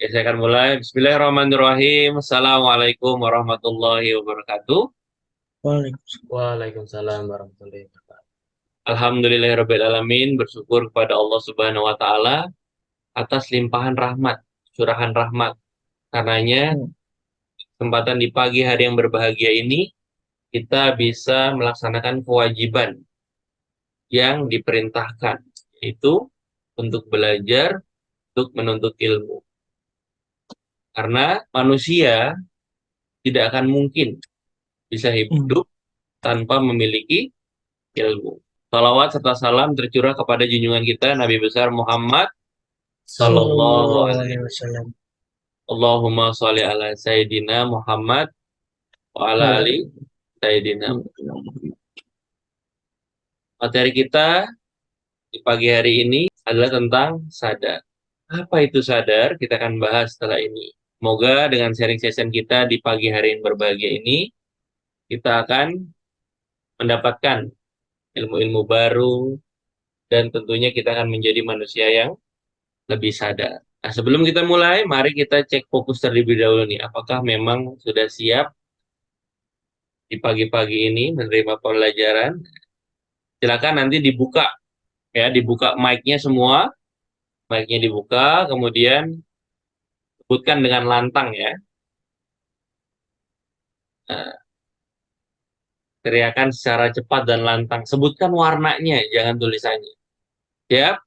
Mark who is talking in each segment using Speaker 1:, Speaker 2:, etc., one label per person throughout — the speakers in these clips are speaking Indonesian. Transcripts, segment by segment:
Speaker 1: Ya, saya akan mulai. Bismillahirrahmanirrahim. Assalamualaikum warahmatullahi wabarakatuh.
Speaker 2: Waalaikumsalam.
Speaker 3: Waalaikumsalam warahmatullahi wabarakatuh.
Speaker 1: Alhamdulillahirrabbilalamin. Bersyukur kepada Allah Subhanahu wa Ta'ala atas limpahan rahmat, curahan rahmat. Karenanya,
Speaker 2: Hmm.
Speaker 1: kesempatan di pagi hari yang berbahagia ini, kita bisa melaksanakan kewajiban yang diperintahkan, yaitu untuk belajar, untuk menuntut ilmu. Karena manusia tidak akan mungkin bisa hidup tanpa memiliki ilmu. Salawat serta salam tercurah kepada junjungan kita Nabi besar Muhammad Sallallahu
Speaker 2: Sallallahu
Speaker 1: Alaihi
Speaker 2: alaihi
Speaker 1: Wasallam.
Speaker 2: wasallam.
Speaker 1: Allahumma sholli ala Sayyidina Muhammad wa ala
Speaker 2: Wala-
Speaker 1: ali Sayyidina Muhammad. Materi kita di pagi hari ini adalah tentang sadar. Apa itu sadar? Kita akan bahas setelah ini. Semoga dengan sharing session kita di pagi hari yang berbahagia ini, kita akan mendapatkan ilmu-ilmu baru, dan tentunya kita akan menjadi manusia yang lebih sadar. Nah, sebelum kita mulai, mari kita cek fokus terlebih dahulu nih. Apakah memang sudah siap di pagi-pagi ini menerima pembelajaran? Silakan nanti dibuka ya, dibuka mic-nya semua, mic-nya dibuka, kemudian sebutkan dengan lantang ya. Nah, teriakan secara cepat dan lantang. Sebutkan warnanya, jangan tulisannya. Siap?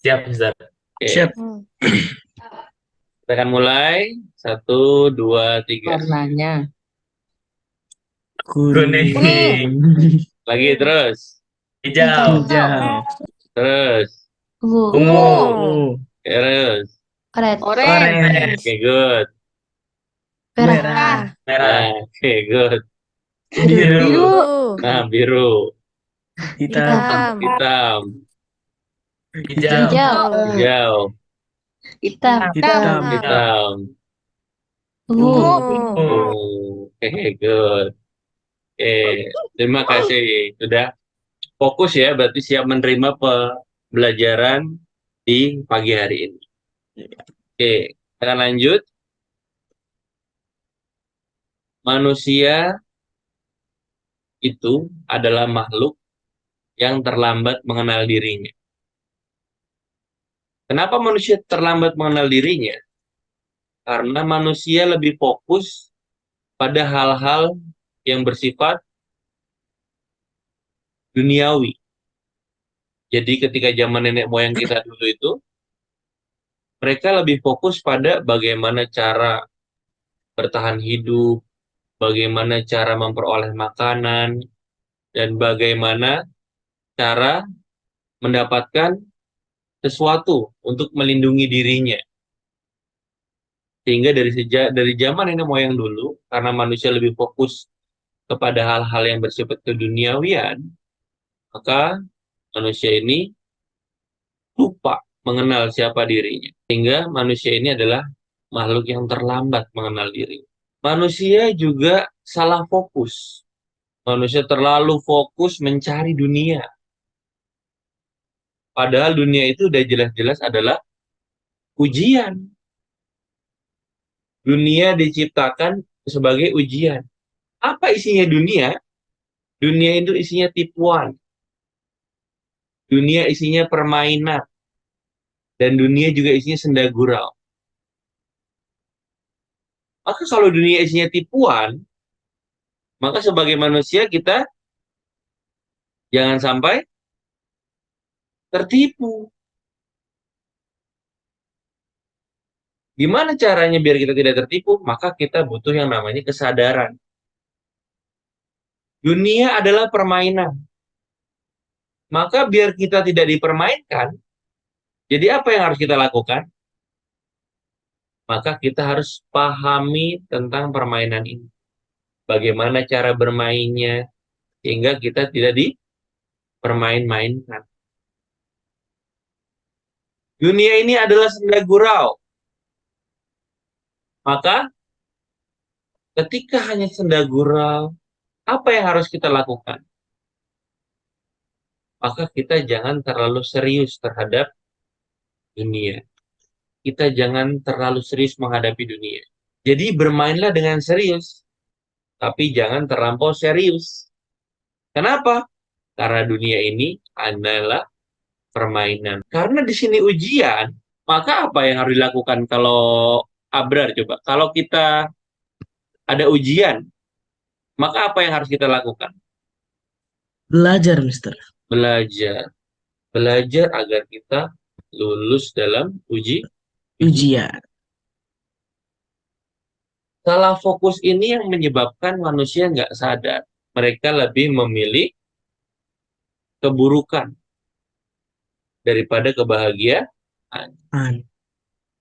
Speaker 3: Siap, Ustaz.
Speaker 1: Oke,
Speaker 2: Siap.
Speaker 1: kita akan mulai. 1, 2, 3.
Speaker 4: Warnanya
Speaker 2: Kuning.
Speaker 3: Kuning,
Speaker 1: Lagi terus,
Speaker 3: hijau,
Speaker 2: Hijau.
Speaker 1: terus,
Speaker 3: ungu,
Speaker 2: Ungu.
Speaker 1: terus.
Speaker 2: Orange.
Speaker 1: Oke, good.
Speaker 2: Merah.
Speaker 3: merah,
Speaker 1: Oke, good.
Speaker 2: Biru.
Speaker 1: Nah, biru.
Speaker 2: Hitam.
Speaker 1: Hitam.
Speaker 3: hijau,
Speaker 1: Hijau.
Speaker 4: hitam
Speaker 2: Hitam.
Speaker 1: Hitam.
Speaker 3: ungu.
Speaker 1: Oke, good. Oke, terima kasih. Sudah fokus ya, berarti siap menerima pembelajaran di pagi hari ini. Oke, kita akan lanjut. Manusia itu adalah makhluk yang terlambat mengenal dirinya. Kenapa manusia terlambat mengenal dirinya? Karena manusia lebih fokus pada hal-hal yang bersifat duniawi. Jadi ketika zaman nenek moyang kita dulu itu, mereka lebih fokus pada bagaimana cara bertahan hidup, bagaimana cara memperoleh makanan, dan bagaimana cara mendapatkan sesuatu untuk melindungi dirinya. Sehingga dari zaman nenek moyang dulu, karena manusia lebih fokus kepada hal-hal yang bersifat keduniawian, maka manusia ini lupa mengenal siapa dirinya. Sehingga manusia ini adalah makhluk yang terlambat mengenal diri. Manusia juga salah fokus. Manusia terlalu fokus mencari dunia. Padahal dunia itu udah jelas-jelas adalah ujian. Dunia diciptakan sebagai ujian. Apa isinya dunia? Dunia itu isinya tipuan. Dunia isinya permainan. Dan dunia juga isinya senda gurau. Maka kalau dunia isinya tipuan, maka sebagai manusia kita jangan sampai tertipu. Gimana caranya biar kita tidak tertipu? Maka kita butuh yang namanya kesadaran. Dunia adalah permainan. Maka biar kita tidak dipermainkan, jadi apa yang harus kita lakukan? Maka kita harus pahami tentang permainan ini. Bagaimana cara bermainnya, sehingga kita tidak dipermain-mainkan. Dunia ini adalah senda gurau. Maka ketika hanya senda gurau, apa yang harus kita lakukan? Maka kita jangan terlalu serius terhadap dunia. kita jangan terlalu serius menghadapi dunia. Jadi bermainlah dengan serius, tapi jangan terlampau serius. Kenapa? Karena dunia ini adalah permainan. Karena di sini ujian, maka apa yang harus dilakukan kalau Abrar coba? Kalau kita ada ujian, maka apa yang harus kita lakukan?
Speaker 2: Belajar, Mister.
Speaker 1: Belajar. Belajar agar kita lulus dalam ujian.
Speaker 2: Ujian.
Speaker 1: Salah fokus ini yang menyebabkan manusia nggak sadar. Mereka lebih memilih keburukan daripada kebahagiaan.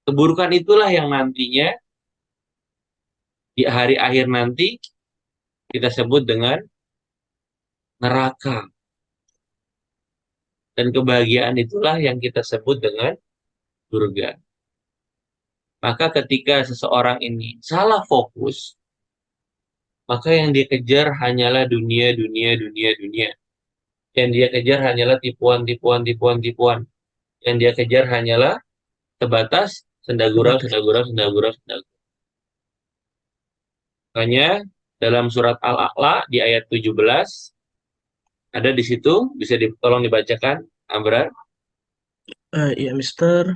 Speaker 1: Keburukan itulah yang nantinya di hari akhir nanti kita sebut dengan neraka. Dan kebahagiaan itulah yang kita sebut dengan surga. Maka ketika seseorang ini salah fokus, maka yang dia kejar hanyalah dunia, dunia, dunia, dunia. Yang dia kejar hanyalah tipuan, tipuan, tipuan, tipuan. Yang dia kejar hanyalah sebatas senda gurau, senda gurau, senda gurau, senda gurau. Makanya dalam surat Al-A'la di ayat 17 ada di situ, bisa tolong dibacakan, Abrar.
Speaker 2: Ya, Mister.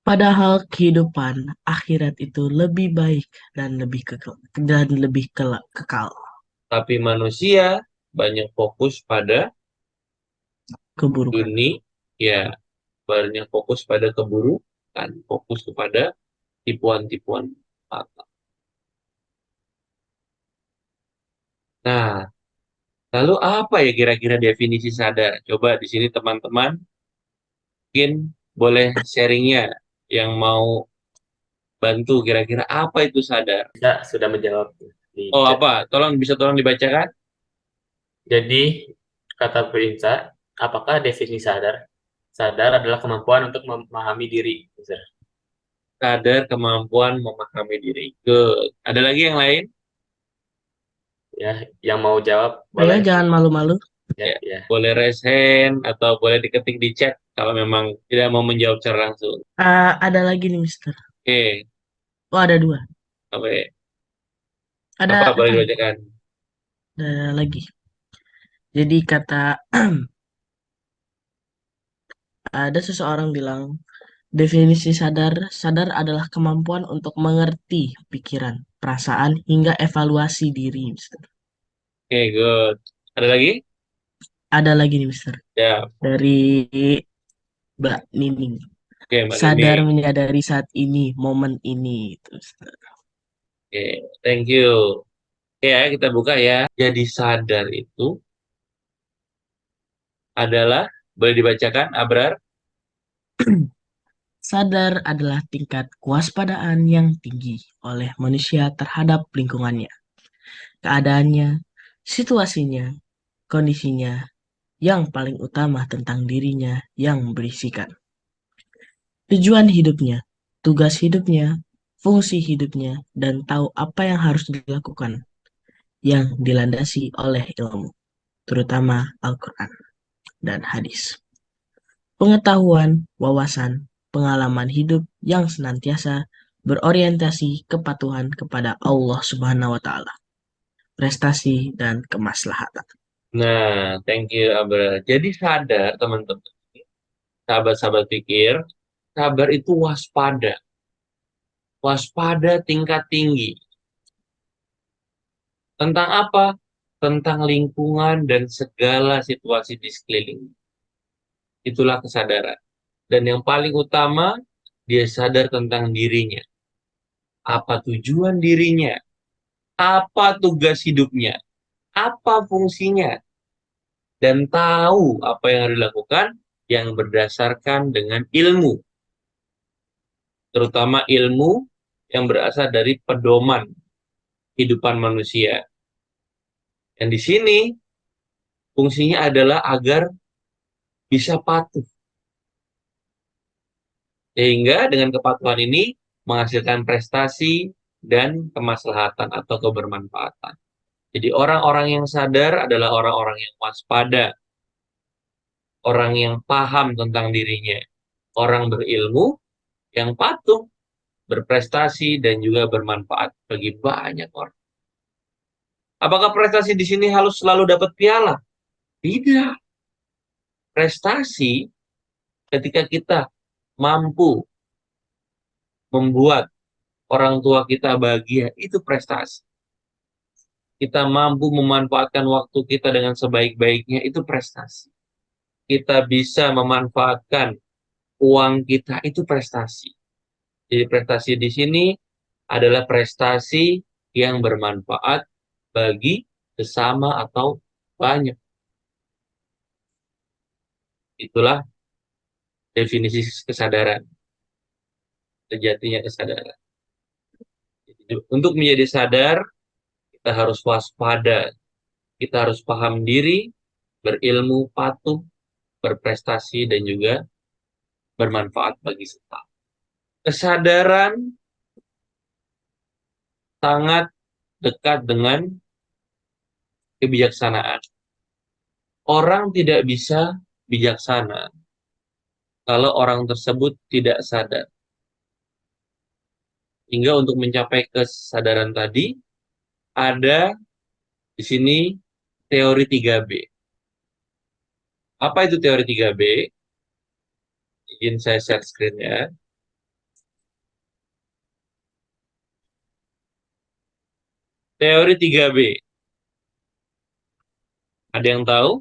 Speaker 2: Padahal kehidupan akhirat itu lebih baik dan lebih kekal.
Speaker 1: Tapi manusia banyak fokus pada
Speaker 2: Keburukan.
Speaker 1: dunia, ya, banyak fokus pada keburukan, fokus kepada tipuan-tipuan mata. Nah, lalu apa ya kira-kira definisi sadar? Coba di sini teman-teman mungkin boleh sharingnya yang mau bantu kira-kira apa itu sadar.
Speaker 3: Kita sudah menjawab di
Speaker 1: Oh
Speaker 3: chat.
Speaker 1: apa? Bisa tolong dibacakan?
Speaker 3: Jadi, kata Prinsa, apakah definisi sadar? Sadar adalah kemampuan untuk memahami diri. Mister.
Speaker 1: Sadar kemampuan memahami diri. Good. Ada lagi yang lain?
Speaker 3: Ya, yang mau jawab
Speaker 2: Ya,
Speaker 3: boleh.
Speaker 2: jangan malu-malu.
Speaker 3: Ya,
Speaker 1: Ya.
Speaker 3: ya.
Speaker 1: Boleh raise hand atau boleh diketik di chat kalau memang tidak mau menjawab secara langsung.
Speaker 2: Ada lagi nih, Mister.
Speaker 1: Oke,
Speaker 2: Oh, ada dua.
Speaker 1: apa ya?
Speaker 2: Ada
Speaker 1: Apa boleh dibacakan?
Speaker 2: lagi. Jadi ada seseorang bilang, definisi sadar adalah kemampuan untuk mengerti pikiran, perasaan, hingga evaluasi diri, Mister.
Speaker 1: Oke, good. Ada lagi?
Speaker 2: Ada lagi nih, Mister.
Speaker 1: Ya,
Speaker 2: Dari Mbak Nining.
Speaker 1: oke, Mbak
Speaker 2: Sadar
Speaker 1: Nining.
Speaker 2: menyadari saat ini, momen ini. Itu, Mister.
Speaker 1: Oke, thank you. Oke ya, kita buka ya. Jadi sadar itu adalah, boleh dibacakan, Abrar?
Speaker 2: Sadar adalah tingkat kewaspadaan yang tinggi oleh manusia terhadap lingkungannya, keadaannya, situasinya, kondisinya, yang paling utama tentang dirinya yang berisikan tujuan hidupnya, tugas hidupnya, fungsi hidupnya, dan tahu apa yang harus dilakukan yang dilandasi oleh ilmu, terutama Al-Quran dan hadis. Pengetahuan, wawasan, pengalaman hidup yang senantiasa berorientasi kepatuhan kepada Allah Subhanahu wa Ta'ala, prestasi dan kemaslahatan.
Speaker 1: Nah, thank you, Abrar. Jadi sadar, teman-teman. Sahabat-sahabat pikir, sabar itu waspada. Waspada tingkat tinggi. Tentang apa? Tentang lingkungan dan segala situasi di sekeliling. Itulah kesadaran. Dan yang paling utama, dia sadar tentang dirinya. Apa tujuan dirinya? Apa tugas hidupnya? Apa fungsinya? Dan tahu apa yang harus dilakukan yang berdasarkan dengan ilmu. Terutama ilmu yang berasal dari pedoman kehidupan manusia. Dan di sini fungsinya adalah agar bisa patuh. Sehingga dengan kepatuhan ini menghasilkan prestasi dan kemaslahatan atau kebermanfaatan. Jadi orang-orang yang sadar adalah orang-orang yang waspada. orang yang paham tentang dirinya, orang berilmu yang patuh, berprestasi, dan juga bermanfaat bagi banyak orang. Apakah prestasi di sini harus selalu dapat piala? Tidak. Prestasi ketika kita mampu membuat orang tua kita bahagia, itu prestasi. Kita mampu memanfaatkan waktu kita dengan sebaik-baiknya, itu prestasi. Kita bisa memanfaatkan uang kita, itu prestasi. Jadi prestasi di sini adalah prestasi yang bermanfaat bagi sesama atau banyak. Itulah definisi kesadaran, sejatinya kesadaran. Untuk menjadi sadar, kita harus waspada, kita harus paham diri, berilmu, patuh, berprestasi, dan juga bermanfaat bagi sesama. Kesadaran sangat dekat dengan kebijaksanaan. Orang tidak bisa bijaksana kalau orang tersebut tidak sadar. Hingga untuk mencapai kesadaran tadi, ada di sini teori 3B. Apa itu teori 3B? Izin saya share screen-nya. Teori 3B. Ada yang tahu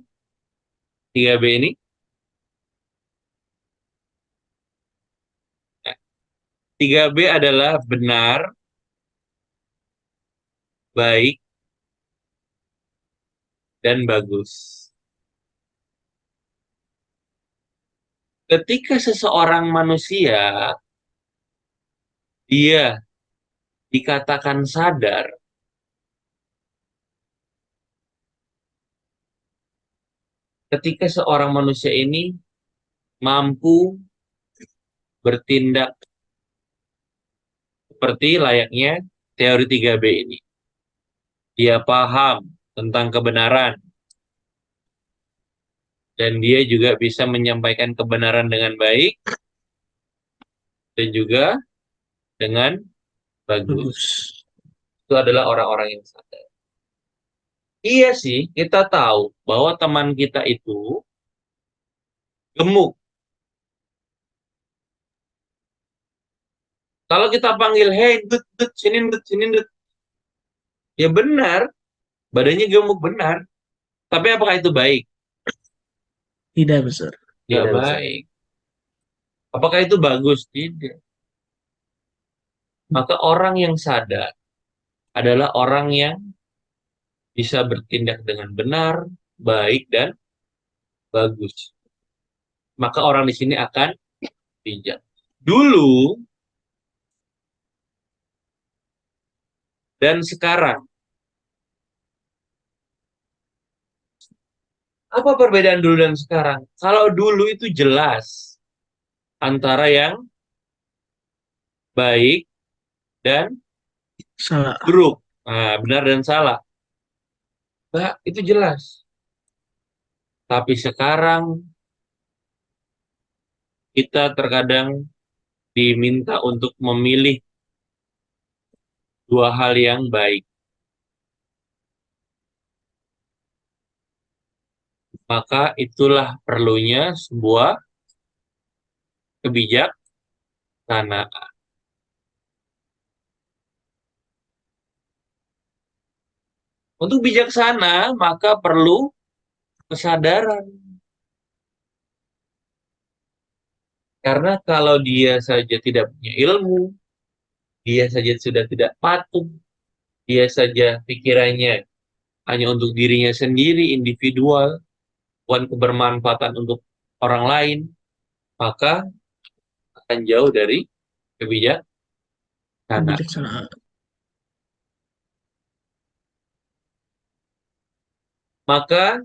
Speaker 1: 3B ini? Nah, 3B adalah benar, baik, dan bagus. Ketika seseorang manusia, dia dikatakan sadar, ketika seorang manusia ini mampu bertindak seperti layaknya teori 3B ini. Dia paham tentang kebenaran, dan dia juga bisa menyampaikan kebenaran dengan baik, dan juga dengan bagus. Itu adalah orang-orang yang sadar. Iya sih, kita tahu bahwa teman kita itu gemuk. Kalau kita panggil, hey, dut, dut, sini, dut, sini, dut. Ya benar, badannya gemuk benar. Tapi apakah itu baik?
Speaker 2: Tidak besar.
Speaker 1: Ya
Speaker 3: Tidak bisa.
Speaker 1: baik. Apakah itu bagus? Tidak. Maka orang yang sadar adalah orang yang bisa bertindak dengan benar, baik, dan bagus. Maka orang di sini akan bijak. Dulu dan sekarang, apa perbedaan dulu dan sekarang? Kalau dulu itu jelas antara yang baik dan
Speaker 2: Salah.
Speaker 1: buruk. Nah, benar dan salah. Nah, itu jelas. Tapi sekarang kita terkadang diminta untuk memilih dua hal yang baik. Maka itulah perlunya sebuah kebijaksanaan. Untuk bijaksana, maka perlu kesadaran. Karena kalau dia saja tidak punya ilmu, dia saja sudah tidak patuh, dia saja pikirannya hanya untuk dirinya sendiri, individual, bukan kebermanfaatan untuk orang lain, maka akan jauh dari kebijaksanaan.
Speaker 2: Kebijaksanaan.
Speaker 1: Maka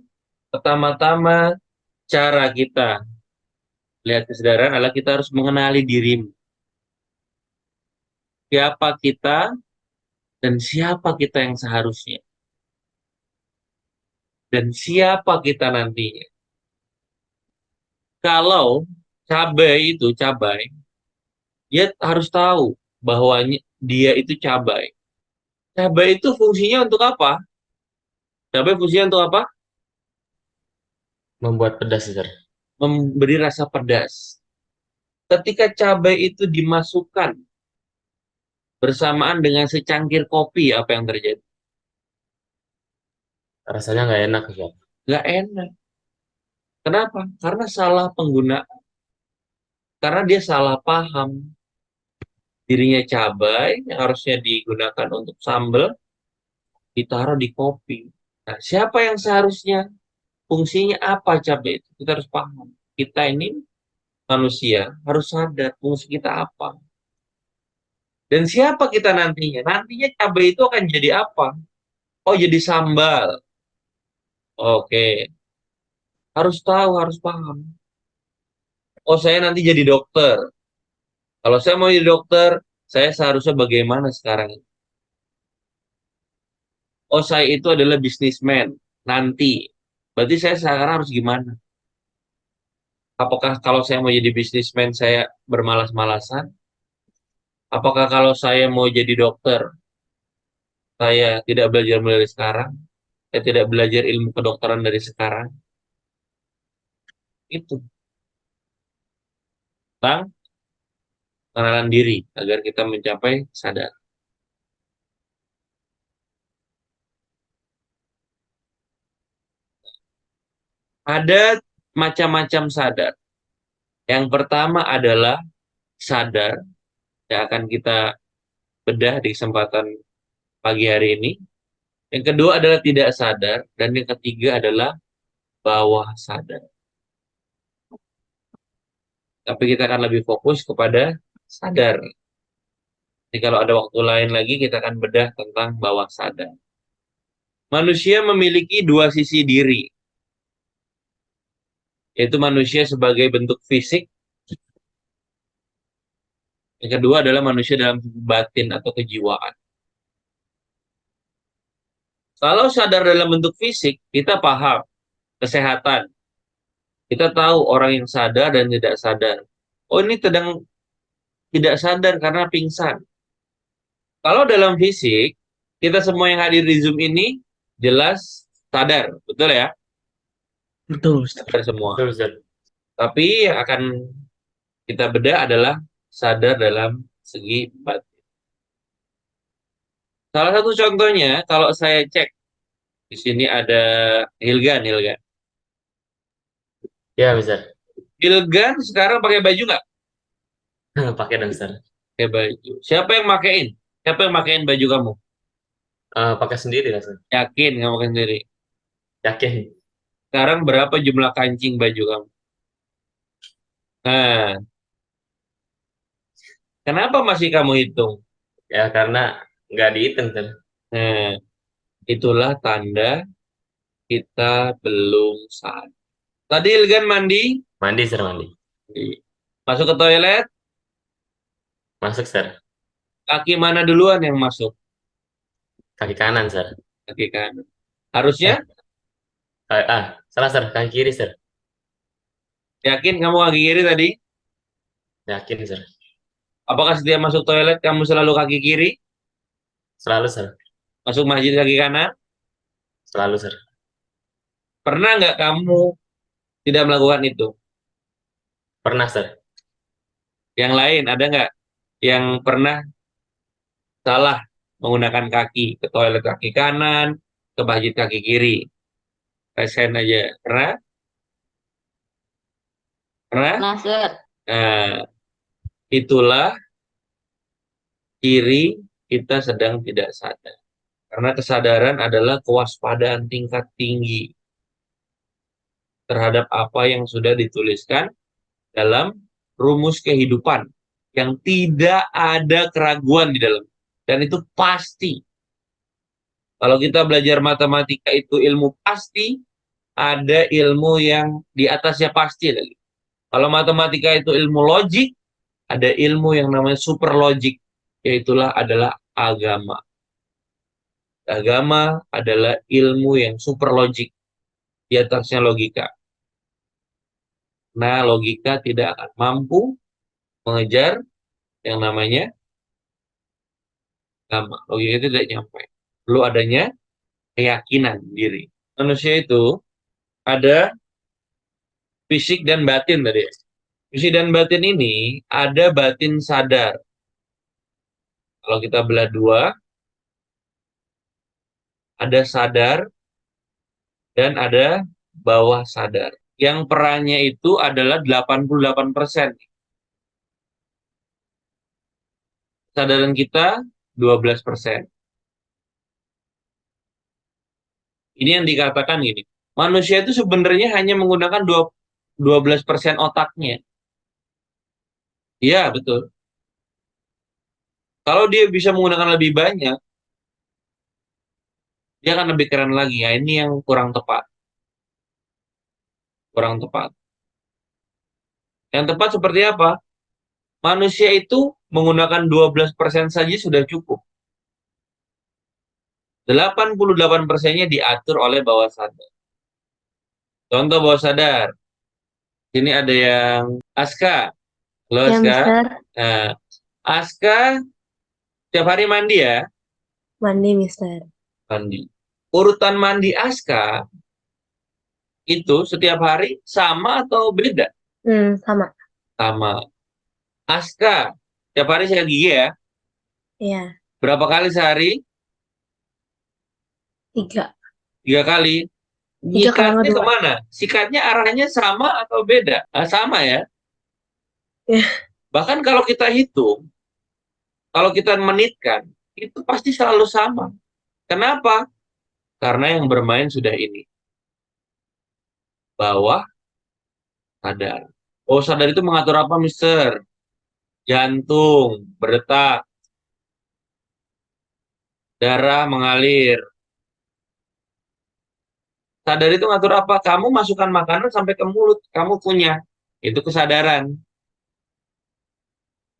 Speaker 1: pertama-tama cara kita lihat kesadaran adalah kita harus mengenali dirimu. Siapa kita dan siapa kita yang seharusnya. Dan siapa kita nantinya. Kalau cabai, dia harus tahu bahwa dia itu cabai. Cabai itu fungsinya untuk apa? Cabai fungsinya untuk apa?
Speaker 3: Membuat pedas, Sir.
Speaker 1: Memberi rasa pedas. Ketika cabai itu dimasukkan bersamaan dengan secangkir kopi, apa yang terjadi?
Speaker 3: Rasanya nggak enak, Sir.
Speaker 1: Nggak enak. Kenapa? Karena salah pengguna, karena dia salah paham. Dirinya cabai yang harusnya digunakan untuk sambal ditaruh di kopi. Nah, siapa yang seharusnya fungsinya apa cabai itu? Kita harus paham. Kita ini manusia harus sadar fungsi kita apa. Dan siapa kita nantinya? Nantinya cabai itu akan jadi apa? Oh, jadi sambal. Oke, harus tahu, harus paham. Oh, saya nanti jadi dokter. Kalau saya mau jadi dokter, saya seharusnya bagaimana sekarang? Oh, saya itu adalah bisnismen. Nanti. Berarti saya sekarang harus gimana? Apakah kalau saya mau jadi bisnismen, saya bermalas-malasan? Apakah kalau saya mau jadi dokter, saya tidak belajar mulai dari sekarang? Saya tidak belajar ilmu kedokteran dari sekarang? Itu tentang pengenalan diri agar kita mencapai sadar. Ada macam-macam sadar. Yang pertama adalah sadar yang akan kita bedah di kesempatan pagi hari ini. Yang kedua adalah tidak sadar dan yang ketiga adalah bawah sadar. Tapi kita akan lebih fokus kepada sadar. Jadi kalau ada waktu lain lagi kita akan bedah tentang bawah sadar. Manusia memiliki dua sisi diri, yaitu manusia sebagai bentuk fisik. Yang kedua adalah manusia dalam batin atau kejiwaan. Kalau sadar dalam bentuk fisik, kita paham kesehatan. Kita tahu orang yang sadar dan tidak sadar. Oh, ini sedang tidak sadar karena pingsan. Kalau dalam fisik, kita semua yang hadir di Zoom ini jelas sadar, betul ya?
Speaker 2: Betul, Ustaz.
Speaker 1: Sadar semua.
Speaker 3: Betul, Sir.
Speaker 1: Tapi yang akan kita bedah adalah sadar dalam segi batin. Salah satu contohnya, kalau saya cek di sini ada Hilgan.
Speaker 3: Ya, Sir.
Speaker 1: Hilgan sekarang pakai baju nggak?
Speaker 3: Pakai dong, Sir.
Speaker 1: Pakai baju. Siapa yang makein? Siapa yang makein baju kamu?
Speaker 3: Pakai sendiri lah, Sir.
Speaker 1: Yakin kamu pakai sendiri?
Speaker 3: Yakin.
Speaker 1: Sekarang berapa jumlah kancing baju kamu? Nah, kenapa masih kamu hitung?
Speaker 3: Ya, karena nggak dihitung, Sir.
Speaker 1: Nah, itulah tanda kita belum sadar. Tadi Ilgan mandi,
Speaker 3: Mandi, Sir, mandi.
Speaker 1: masuk ke toilet,
Speaker 3: Masuk, Sir.
Speaker 1: kaki mana duluan yang masuk?
Speaker 3: Kaki kanan, Sir.
Speaker 1: Kaki kanan. Harusnya,
Speaker 3: Eh, salah, Sir. Kaki kiri, Sir.
Speaker 1: yakin kamu kaki kiri tadi?
Speaker 3: Yakin, Sir.
Speaker 1: Apakah setiap masuk toilet kamu selalu kaki kiri?
Speaker 3: Selalu, Sir.
Speaker 1: Masuk masjid kaki kanan?
Speaker 3: Selalu, Sir.
Speaker 1: Pernah nggak kamu tidak melakukan itu?
Speaker 3: Pernah, Sir.
Speaker 1: Yang lain ada nggak yang pernah salah menggunakan kaki ke toilet kaki kanan, ke masjid kaki kiri? Rasain aja. Pernah? Pernah?
Speaker 4: Nah, Sir.
Speaker 1: Nah, itulah ciri kita sedang tidak sadar. Karena kesadaran adalah kewaspadaan tingkat tinggi terhadap apa yang sudah dituliskan dalam rumus kehidupan yang tidak ada keraguan di dalam. Dan itu pasti. Kalau kita belajar matematika itu ilmu pasti, ada ilmu yang di atasnya pasti lagi. Kalau matematika itu ilmu logik, ada ilmu yang namanya super logik, yaitulah adalah agama. Agama adalah ilmu yang super logik, di atasnya logika. Nah, logika tidak akan mampu mengejar yang namanya agama. Logika itu tidak nyampe. Perlu adanya keyakinan diri. Manusia itu ada fisik dan batin tadi ya. Fisik dan batin ini ada batin sadar. Kalau kita belah dua, ada sadar dan ada bawah sadar. Yang perannya itu adalah 88%. Kesadaran kita 12%. Ini yang dikatakan gini. Manusia itu sebenarnya hanya menggunakan 12% otaknya. Iya, betul. Kalau dia bisa menggunakan lebih banyak, dia akan lebih keren lagi. Ya, ini yang kurang tepat. Kurang tepat. Yang tepat seperti apa? Manusia itu menggunakan 12% saja sudah cukup. 88%-nya diatur oleh bawah sadar. Contoh bawah sadar. Sini ada yang Aska. Halo
Speaker 4: Ya,
Speaker 1: Aska.
Speaker 4: Mister.
Speaker 1: Nah, Aska tiap hari mandi ya?
Speaker 4: Mandi, Mister.
Speaker 1: Mandi. Urutan mandi Aska itu setiap hari sama atau beda?
Speaker 4: Sama.
Speaker 1: Sama. Aska tiap hari sikat gigi ya?
Speaker 4: Iya,
Speaker 1: Berapa kali sehari?
Speaker 4: 3.
Speaker 1: 3 kali.
Speaker 4: 3 kurang
Speaker 1: Nyikatnya
Speaker 4: 2.
Speaker 1: kemana? Sikatnya arahnya sama atau beda? Ah, sama ya.
Speaker 4: Ya.
Speaker 1: Bahkan kalau kita hitung, kalau kita menitkan, itu pasti selalu sama. Kenapa? Karena yang bermain sudah ini. Bawah sadar. Oh, sadar itu mengatur apa, Mister? Jantung berdetak, darah mengalir. Sadar itu ngatur apa? Kamu masukkan makanan sampai ke mulut, kamu punya. Itu kesadaran.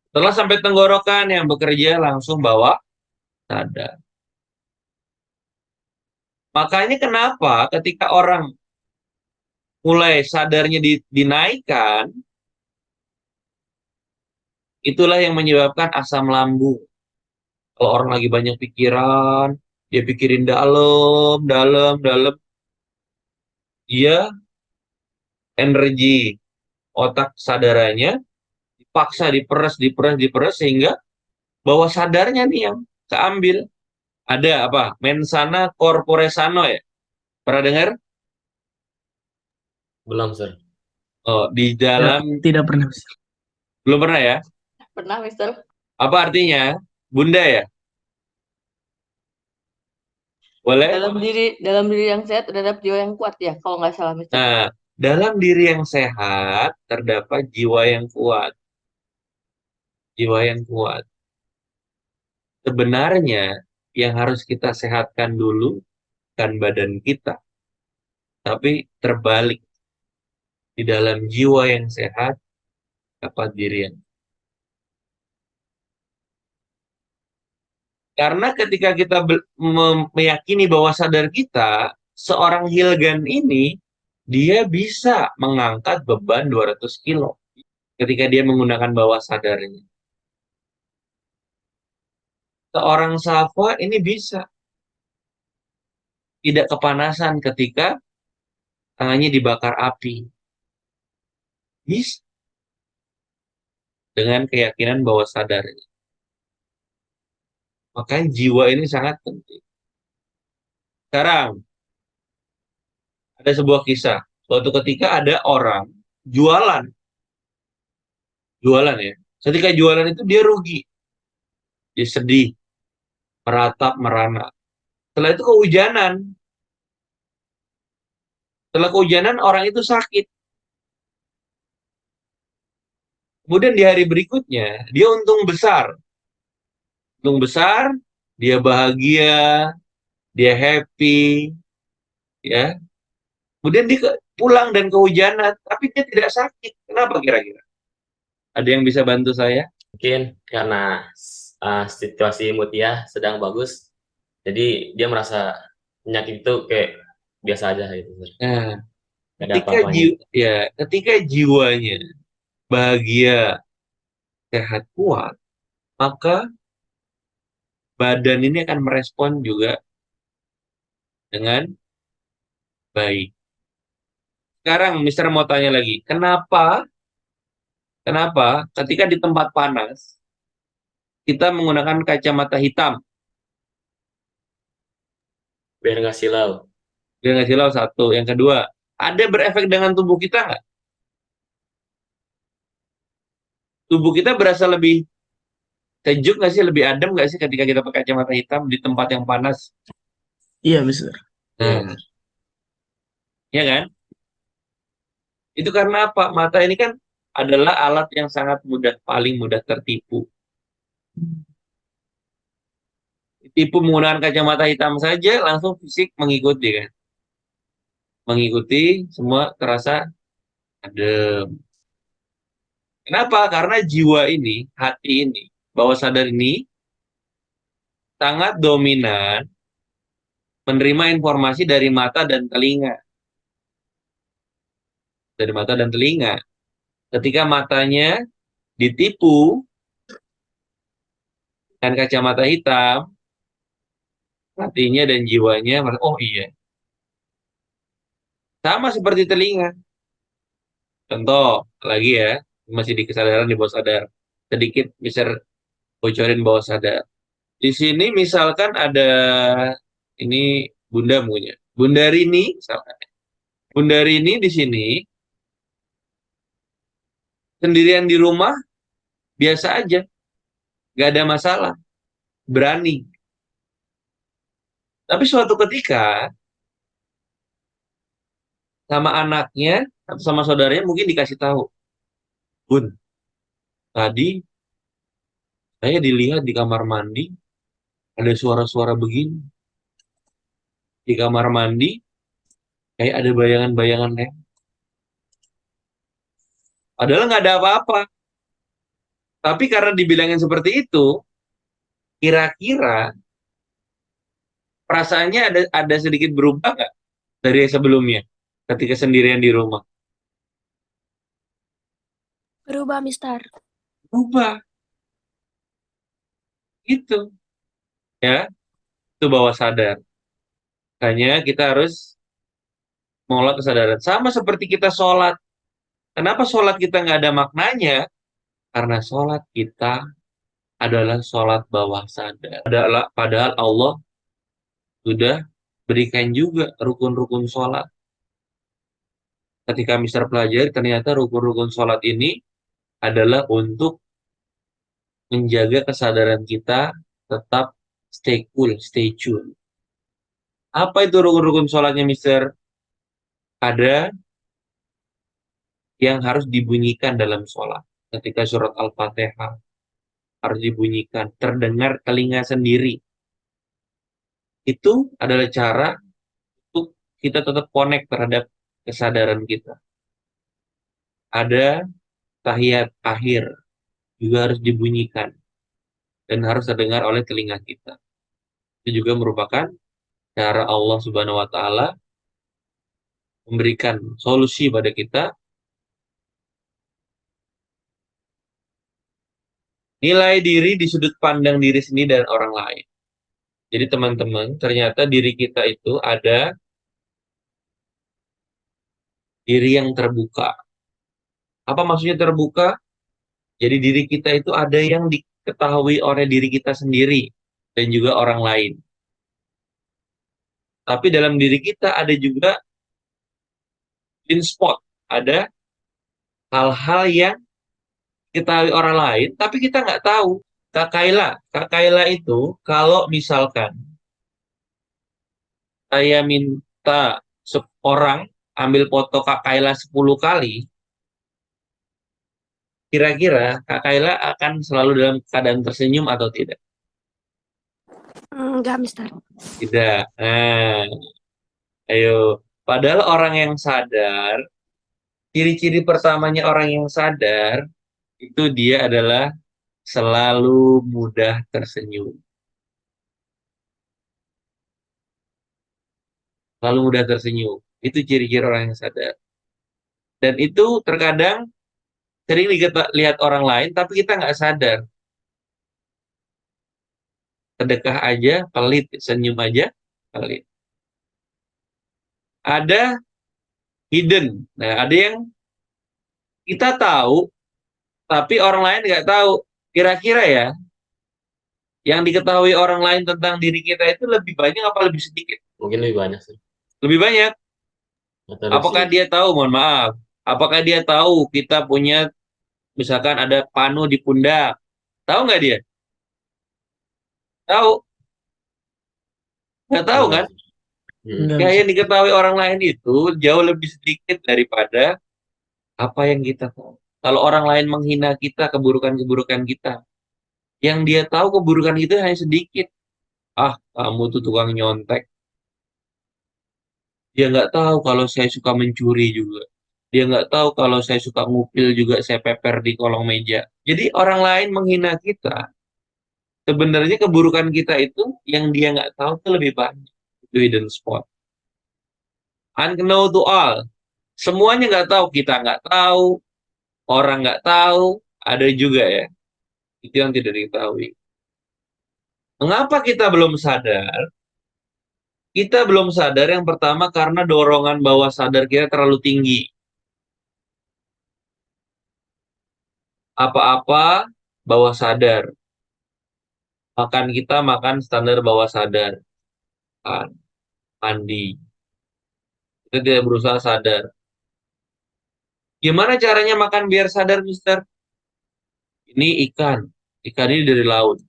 Speaker 1: Setelah sampai tenggorokan yang bekerja langsung bawah sadar. Makanya kenapa ketika orang mulai sadarnya dinaikkan, itulah yang menyebabkan asam lambung. Kalau orang lagi banyak pikiran, dia pikirin dalam, dalam, dalam, dia energi otak sadarannya dipaksa diperes, diperes, diperes sehingga bawah sadarnya nih yang keambil. Ada apa? Mensana corpore sano ya? Pernah dengar?
Speaker 3: Belum, Sir.
Speaker 1: Oh, di dalam
Speaker 2: Tidak pernah, Mister.
Speaker 1: belum pernah ya?
Speaker 5: Pernah, Mister.
Speaker 1: Apa artinya? Bunda ya? Boleh?
Speaker 5: Dalam diri yang sehat terhadap jiwa yang kuat ya, kalau nggak salah, Mister.
Speaker 1: Nah, dalam diri yang sehat terdapat jiwa yang kuat. Jiwa yang kuat. Sebenarnya yang harus kita sehatkan dulu kan badan kita. Tapi terbalik. Di dalam jiwa yang sehat dapat diri yang. Karena ketika kita meyakini bahwa sadar kita, seorang Hilgan ini, dia bisa mengangkat beban 200 kilo ketika dia menggunakan bawah sadarnya. Seorang Safa ini bisa tidak kepanasan ketika tangannya dibakar api. Bisa. Dengan keyakinan bawah sadarnya. Makanya jiwa ini sangat penting. Sekarang, ada sebuah kisah. Suatu ketika ada orang jualan. Jualan ya. Ketika jualan itu dia rugi. Dia sedih. Meratap, merana. Setelah itu kehujanan. Setelah kehujanan orang itu sakit. Kemudian di hari berikutnya, dia untung besar. Untung besar, dia bahagia, dia happy. Ya. Kemudian dia pulang dan kehujanan, tapi dia tidak sakit. Kenapa kira-kira? Ada yang bisa bantu saya?
Speaker 3: Mungkin karena situasi Mutia sedang bagus, jadi dia merasa penyakit itu kayak biasa aja gitu, Sir.
Speaker 1: Nah,
Speaker 3: Nggak ada apa-apanya.
Speaker 1: Ketika jiwanya bahagia, sehat, kuat, maka badan ini akan merespon juga dengan baik. Sekarang Mister mau tanya lagi, kenapa ketika di tempat panas kita menggunakan kacamata hitam?
Speaker 3: Biar nggak silau.
Speaker 1: Dia nggak silau satu. Yang kedua, ada berefek dengan tubuh kita nggak? Tubuh kita berasa lebih sejuk nggak sih, lebih adem nggak sih ketika kita pakai kacamata hitam di tempat yang panas?
Speaker 2: Iya, Mister.
Speaker 3: Iya.
Speaker 1: Nah, ya kan? Itu karena apa? Mata ini kan adalah alat yang sangat mudah, paling mudah tertipu. Tipu menggunakan kacamata hitam saja, langsung fisik mengikuti kan? Mengikuti, semua terasa adem. Kenapa? Karena jiwa ini, hati ini, bawah sadar ini sangat dominan menerima informasi dari mata dan telinga. Dari mata dan telinga. Ketika matanya ditipu dengan kacamata hitam, hatinya dan jiwanya, oh iya. Sama seperti telinga. Contoh, lagi ya, masih di kesadaran di bawah sadar. Sedikit bisa bocorin bawah sadar. Di sini misalkan ada, ini Bunda punya. Bunda Rini, misalkan. Bunda Rini di sini, sendirian di rumah, biasa aja. Gak ada masalah. Berani. Tapi suatu ketika, sama anaknya, atau sama saudaranya mungkin dikasih tahu. Bun, tadi saya dilihat di kamar mandi, ada suara-suara begini. Di kamar mandi, kayak ada bayangan-bayangan nih. Padahal nggak ada apa-apa. Tapi karena dibilangin seperti itu, kira-kira perasaannya ada sedikit berubah nggak dari sebelumnya ketika sendirian di rumah?
Speaker 6: Berubah, Mister.
Speaker 1: Berubah, gitu ya. Itu bawah sadar. Hanya kita harus mengolah kesadaran. Sama seperti kita sholat. Kenapa sholat kita nggak ada maknanya? Karena sholat kita adalah sholat bawah sadar. Padahal Allah sudah berikan juga rukun-rukun sholat. Ketika Mister pelajari, ternyata rukun-rukun sholat ini adalah untuk menjaga kesadaran kita tetap stay cool, stay tune. Apa itu rukun-rukun sholatnya, Mister? Ada yang harus dibunyikan dalam sholat. Ketika surat Al-Fatihah harus dibunyikan, terdengar telinga sendiri. Itu adalah cara untuk kita tetap connect terhadap kesadaran kita. Ada tahiyat akhir juga harus dibunyikan dan harus terdengar oleh telinga kita. Itu juga merupakan cara Allah Subhanahu wa taala memberikan solusi pada kita. Nilai diri di sudut pandang diri sendiri dan orang lain. Jadi teman-teman, ternyata diri kita itu ada diri yang terbuka. Apa maksudnya terbuka? Jadi diri kita itu ada yang diketahui oleh diri kita sendiri dan juga orang lain. Tapi dalam diri kita ada juga blind spot, ada hal-hal yang diketahui orang lain, tapi kita nggak tahu. Kak Kaila itu kalau misalkan saya minta seorang ambil foto Kak Kaila 10 kali, kira-kira Kak Kaila akan selalu dalam keadaan tersenyum atau tidak?
Speaker 6: Enggak, Mister.
Speaker 1: Tidak. Nah, ayo. Padahal orang yang sadar, ciri-ciri pertamanya orang yang sadar, itu dia adalah selalu mudah tersenyum. Selalu mudah tersenyum. Itu ciri-ciri orang yang sadar. Dan itu terkadang sering lihat orang lain, tapi kita nggak sadar. Sedekah aja pelit, senyum aja pelit. Ada hidden. Nah, ada yang kita tahu, tapi orang lain nggak tahu. Kira-kira ya, yang diketahui orang lain tentang diri kita itu lebih banyak apa lebih sedikit?
Speaker 3: Mungkin lebih banyak sih.
Speaker 1: Lebih banyak.
Speaker 3: Atau lebih
Speaker 1: Apakah
Speaker 3: sedikit.
Speaker 1: dia tahu, mohon maaf, apakah dia tahu kita punya, misalkan ada panu di pundak? Tahu nggak dia? Tahu? Nggak tahu
Speaker 3: Enggak
Speaker 1: kan?
Speaker 3: sih.
Speaker 2: Nggak
Speaker 1: Ya,
Speaker 2: bisa.
Speaker 1: yang diketahui orang lain itu jauh lebih sedikit daripada apa yang kita tahu. Kalau orang lain menghina kita, keburukan-keburukan kita, yang dia tahu keburukan itu hanya sedikit. Ah, kamu tuh tukang nyontek. Dia nggak tahu kalau saya suka mencuri juga. Dia nggak tahu kalau saya suka ngupil juga, saya peper di kolong meja. Jadi orang lain menghina kita, sebenarnya keburukan kita itu yang dia nggak tahu itu lebih banyak. Itu hidden spot. Unknown to all. Semuanya nggak tahu, kita nggak tahu, orang nggak tahu, ada juga ya. Itu yang tidak diketahui. Mengapa kita belum sadar? Kita belum sadar yang pertama karena dorongan bawah sadar kita terlalu tinggi. Apa-apa bawah sadar. Makan kita makan standar bawah sadar. Kan, mandi. Kita tidak berusaha sadar. Gimana caranya makan biar sadar, Mister? Ini ikan. Ikan ini dari laut.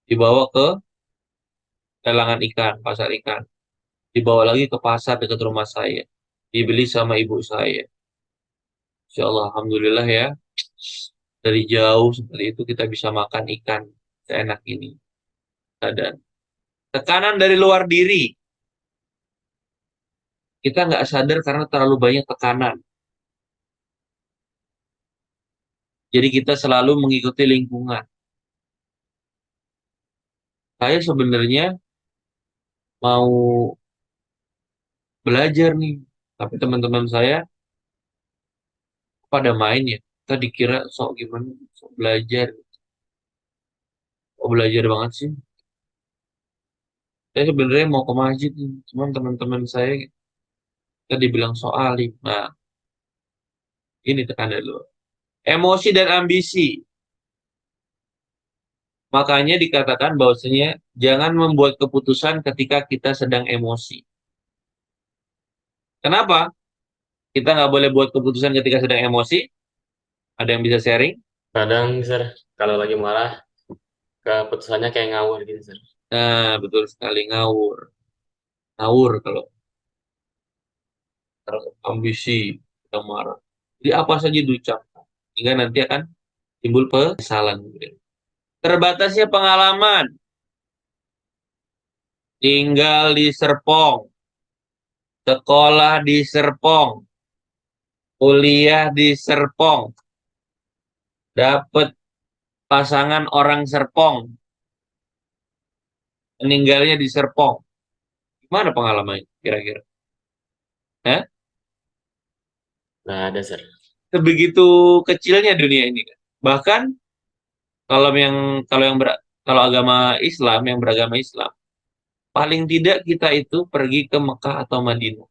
Speaker 1: Dibawa ke lelangan ikan, pasar ikan. Dibawa lagi ke pasar dekat rumah saya. Dibeli sama ibu saya. Insya Allah, Alhamdulillah ya. Dari jauh seperti itu kita bisa makan ikan seenak ini. Sadar. Tekanan dari luar diri. Kita nggak sadar karena terlalu banyak tekanan. Jadi kita selalu mengikuti lingkungan. Saya sebenarnya mau belajar nih, tapi teman-teman saya pada main ya. Kita dikira sok gimana, sok belajar. Oh, belajar banget sih. Saya sebenarnya mau ke masjid nih, cuman teman-teman saya kita dibilang sok alim. Nah, ini tekanan dulu. Emosi dan ambisi. Makanya dikatakan bahwasanya jangan membuat keputusan ketika kita sedang emosi. Kenapa? Kita nggak boleh buat keputusan ketika sedang emosi. Ada yang bisa sharing?
Speaker 3: Kadang, Sir, kalau lagi marah, keputusannya kayak ngawur gitu, Sir.
Speaker 1: Nah, betul sekali, ngawur. Ngawur kalau ambisi, kita marah. Jadi apa saja diucapkan. Hingga nanti akan timbul penyesalan. Terbatasnya pengalaman. Tinggal di Serpong. Sekolah di Serpong. Kuliah di Serpong. Dapat pasangan orang Serpong. Meninggalnya di Serpong. Gimana pengalamannya kira-kira? Hah?
Speaker 3: Nah, ada, Sir.
Speaker 1: Sebegitu kecilnya dunia ini kan. Bahkan kalau yang kalau yang ber- kalau agama Islam, yang beragama Islam, paling tidak kita itu pergi ke Mekah atau Madinah.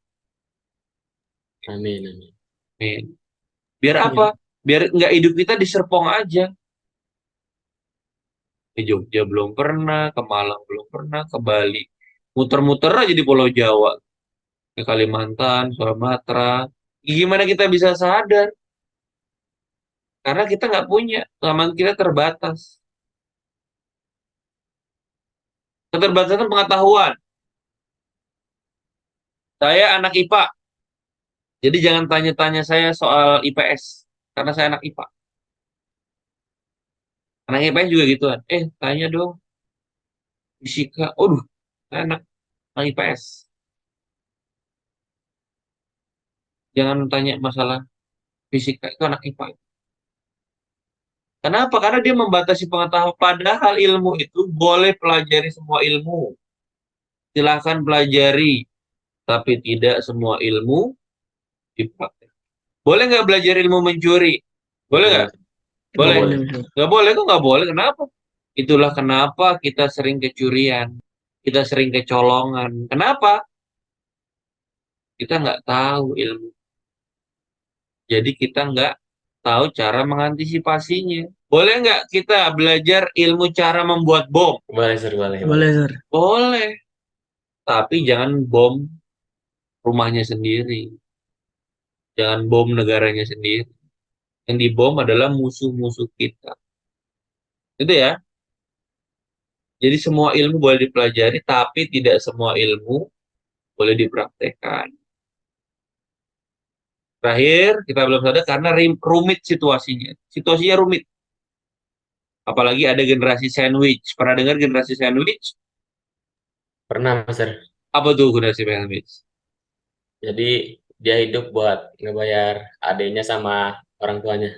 Speaker 3: Amin, amin.
Speaker 1: Amin. Biar apa? Biar nggak hidup kita di Serpong aja. Ke Jogja belum pernah, ke Malang belum pernah, ke Bali. Muter-muter aja di Pulau Jawa. Ke Kalimantan, Sumatera. Gimana kita bisa sadar? Karena kita nggak punya. Pengalaman kita terbatas. Keterbatasan pengetahuan. Saya anak IPA. Jadi jangan tanya-tanya saya soal IPS. Karena saya anak IPA. Anak IPS juga gituan. Tanya dong. Fisika. Aduh, saya anak IPS. Jangan tanya masalah fisika. Itu anak IPA. Kenapa? Karena dia membatasi pengetahuan. Padahal ilmu itu boleh pelajari semua ilmu. Silahkan pelajari. Tapi tidak semua ilmu dipraktek. Boleh nggak belajar ilmu mencuri? Boleh nggak?
Speaker 3: Nggak
Speaker 1: Boleh.
Speaker 3: boleh.
Speaker 1: Nggak boleh kok nggak boleh. Kenapa? Itulah kenapa kita sering kecurian. Kita sering kecolongan. Kenapa? Kita nggak tahu ilmu. Jadi kita nggak tahu cara mengantisipasinya. Boleh nggak kita belajar ilmu cara membuat bom?
Speaker 3: Boleh, Sir, boleh.
Speaker 2: Boleh, Sir.
Speaker 1: Boleh. Tapi jangan bom rumahnya sendiri. Jangan bom negaranya sendiri. Yang dibom adalah musuh-musuh kita. Itu ya. Jadi semua ilmu boleh dipelajari, tapi tidak semua ilmu boleh dipraktekkan. Terakhir, kita belum sadar karena rumit situasinya. Situasinya rumit. Apalagi ada generasi sandwich. Pernah dengar generasi sandwich?
Speaker 3: Pernah, Sir.
Speaker 1: Apa tuh generasi sandwich?
Speaker 3: Jadi dia hidup buat ngebayar adiknya sama orang tuanya.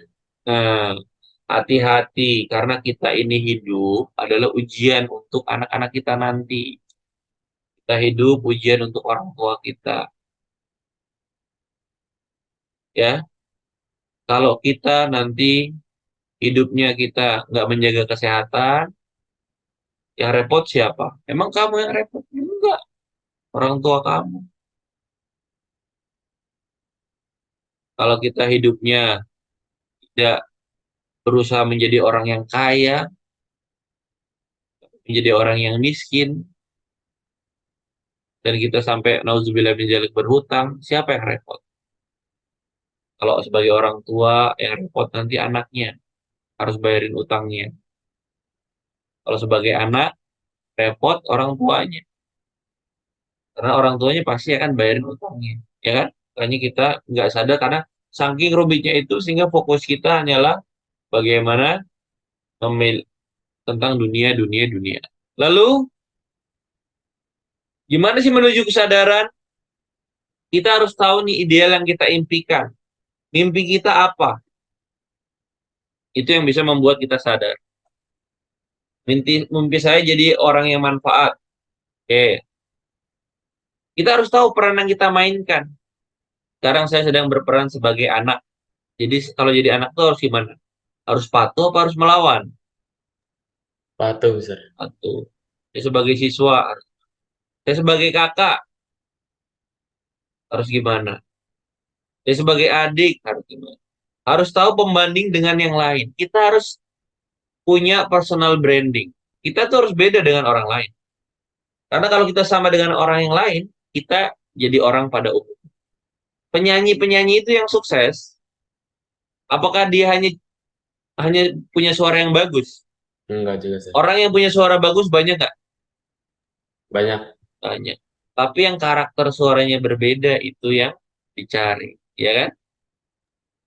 Speaker 1: Nah, hati-hati karena kita ini hidup adalah ujian untuk anak-anak kita nanti. Kita hidup ujian untuk orang tua kita. Ya, kalau kita nanti hidupnya kita nggak menjaga kesehatan, yang repot siapa? Emang kamu yang repot? Enggak, orang tua kamu. Kalau kita hidupnya tidak berusaha menjadi orang yang kaya, menjadi orang yang miskin, dan kita sampai nauzubillah min dzalik berhutang, siapa yang repot? Kalau sebagai orang tua yang repot nanti anaknya harus bayarin utangnya. Kalau sebagai anak repot orang tuanya, karena orang tuanya pasti akan bayarin utangnya, ya kan? Makanya kita nggak sadar karena saking rumitnya itu sehingga fokus kita hanyalah bagaimana memil tentang dunia, dunia, dunia. Lalu gimana sih menuju kesadaran? Kita harus tahu nih ideal yang kita impikan. Mimpi kita apa? Itu yang bisa membuat kita sadar. Mimpi saya jadi orang yang manfaat. Oke. Kita harus tahu peran yang kita mainkan. Sekarang saya sedang berperan sebagai anak. Jadi kalau jadi anak itu harus gimana? Harus patuh apa harus melawan?
Speaker 3: Patuh, Sir.
Speaker 1: Patuh. Saya sebagai siswa, saya sebagai kakak, harus gimana? Saya sebagai adik, harus gimana? Harus tahu pembanding dengan yang lain. Kita harus punya personal branding. Kita tuh harus beda dengan orang lain. Karena kalau kita sama dengan orang yang lain, kita jadi orang pada umum. Penyanyi-penyanyi itu yang sukses, apakah dia hanya punya suara yang bagus?
Speaker 3: Enggak juga, Sir.
Speaker 1: Orang yang punya suara bagus banyak nggak?
Speaker 3: Banyak.
Speaker 1: Banyak. Tapi yang karakter suaranya berbeda itu yang dicari, ya kan?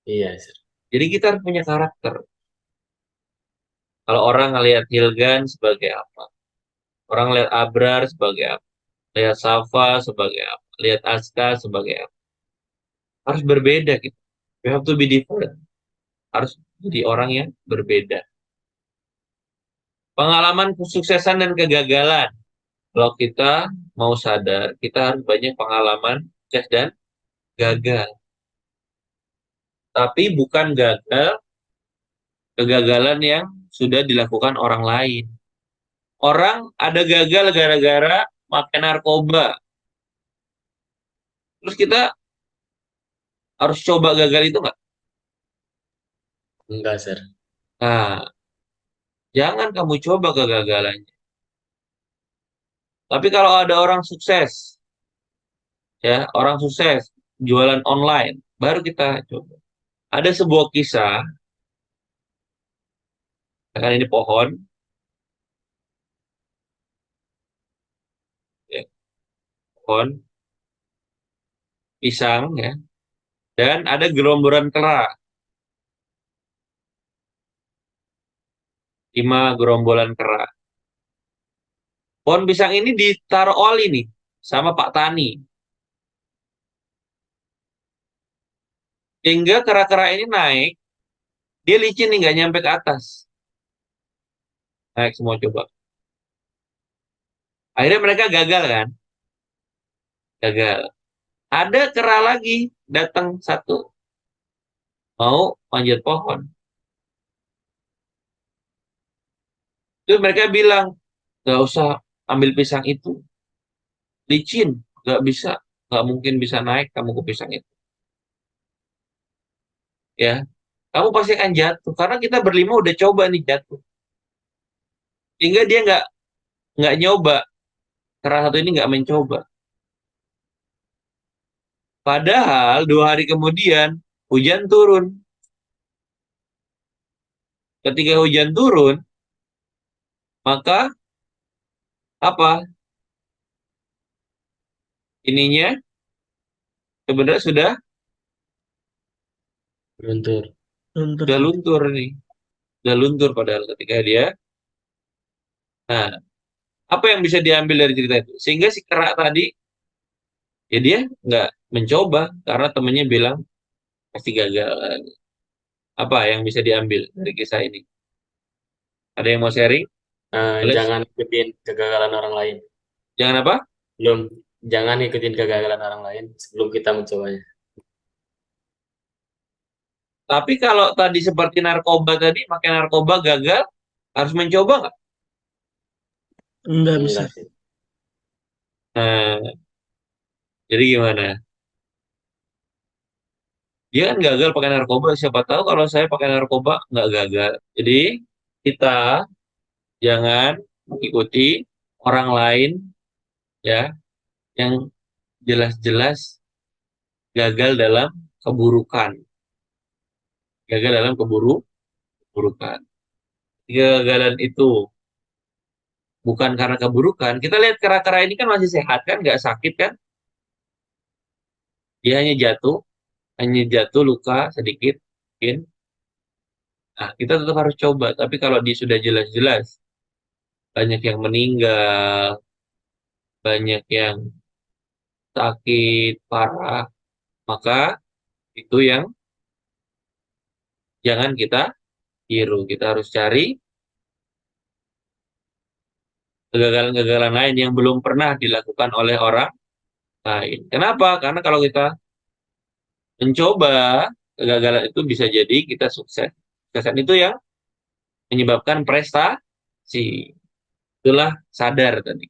Speaker 3: Iya, Sir.
Speaker 1: Jadi kita harus punya karakter. Kalau orang ngelihat Hilgan sebagai apa? Orang lihat Abrar sebagai apa? Lihat Safa sebagai apa? Lihat Aska sebagai apa? Harus berbeda gitu. We have to be different. Harus jadi orang yang berbeda. Pengalaman kesuksesan dan kegagalan. Kalau kita mau sadar, kita harus banyak pengalaman sukses dan gagal. Tapi bukan kegagalan yang sudah dilakukan orang lain. Orang ada gagal gara-gara makan narkoba. Terus kita harus coba gagal itu nggak?
Speaker 3: Enggak, Sir.
Speaker 1: Nah, jangan kamu coba kegagalannya. Tapi kalau ada orang sukses, ya, orang sukses jualan online, baru kita coba. Ada sebuah kisah, kan ini pohon, ya, pohon pisang, ya, dan ada gerombolan kera, 5 gerombolan kera. Pohon pisang ini ditaruh oli nih sama Pak Tani. Sehingga kera-kera ini naik, dia licin nih nggak nyampe ke atas. Naik semua coba. Akhirnya mereka gagal kan? Gagal. Ada kera lagi datang satu mau manjat pohon. Terus mereka bilang, nggak usah ambil pisang itu, licin, nggak bisa, nggak mungkin bisa naik kamu ke pisang itu. Ya, kamu pasti akan jatuh karena kita berlima udah coba nih jatuh. Sehingga dia nggak nyoba, karena satu ini nggak mencoba. Padahal 2 hari kemudian hujan turun. Ketika hujan turun, maka apa? Ininya sebenarnya sudah
Speaker 3: Luntur.
Speaker 2: Luntur.
Speaker 1: luntur nih. Sudah luntur padahal ketika dia. Nah, apa yang bisa diambil dari cerita itu? Sehingga si kera tadi, ya dia nggak mencoba karena temennya bilang pasti gagal. Apa yang bisa diambil dari kisah ini? Ada yang mau sharing? Boleh?
Speaker 3: Jangan ikutin kegagalan orang lain.
Speaker 1: Jangan apa?
Speaker 3: Jangan ikutin kegagalan orang lain sebelum kita mencobanya.
Speaker 1: Tapi kalau tadi seperti narkoba tadi, makan narkoba gagal, harus mencoba nggak?
Speaker 2: Enggak bisa.
Speaker 3: Enggak sih.
Speaker 1: Nah, jadi gimana? Dia kan gagal pakai narkoba, siapa tahu kalau saya pakai narkoba nggak gagal. Jadi kita jangan mengikuti orang lain ya yang jelas-jelas gagal dalam keburukan. Gagal dalam keburukan. Kegagalan itu bukan karena keburukan. Kita lihat kera-kera ini kan masih sehat kan, nggak sakit kan? Dia hanya jatuh luka sedikit, mungkin. Nah, kita tetap harus coba. Tapi kalau dia sudah jelas-jelas banyak yang meninggal, banyak yang sakit parah, maka itu yang jangan kita tiru. Kita harus cari kegagalan-kegagalan lain yang belum pernah dilakukan oleh orang lain. Kenapa? Karena kalau kita mencoba, kegagalan itu bisa jadi kita sukses. Kesuksesan itu yang menyebabkan prestasi. Itulah sadar tadi.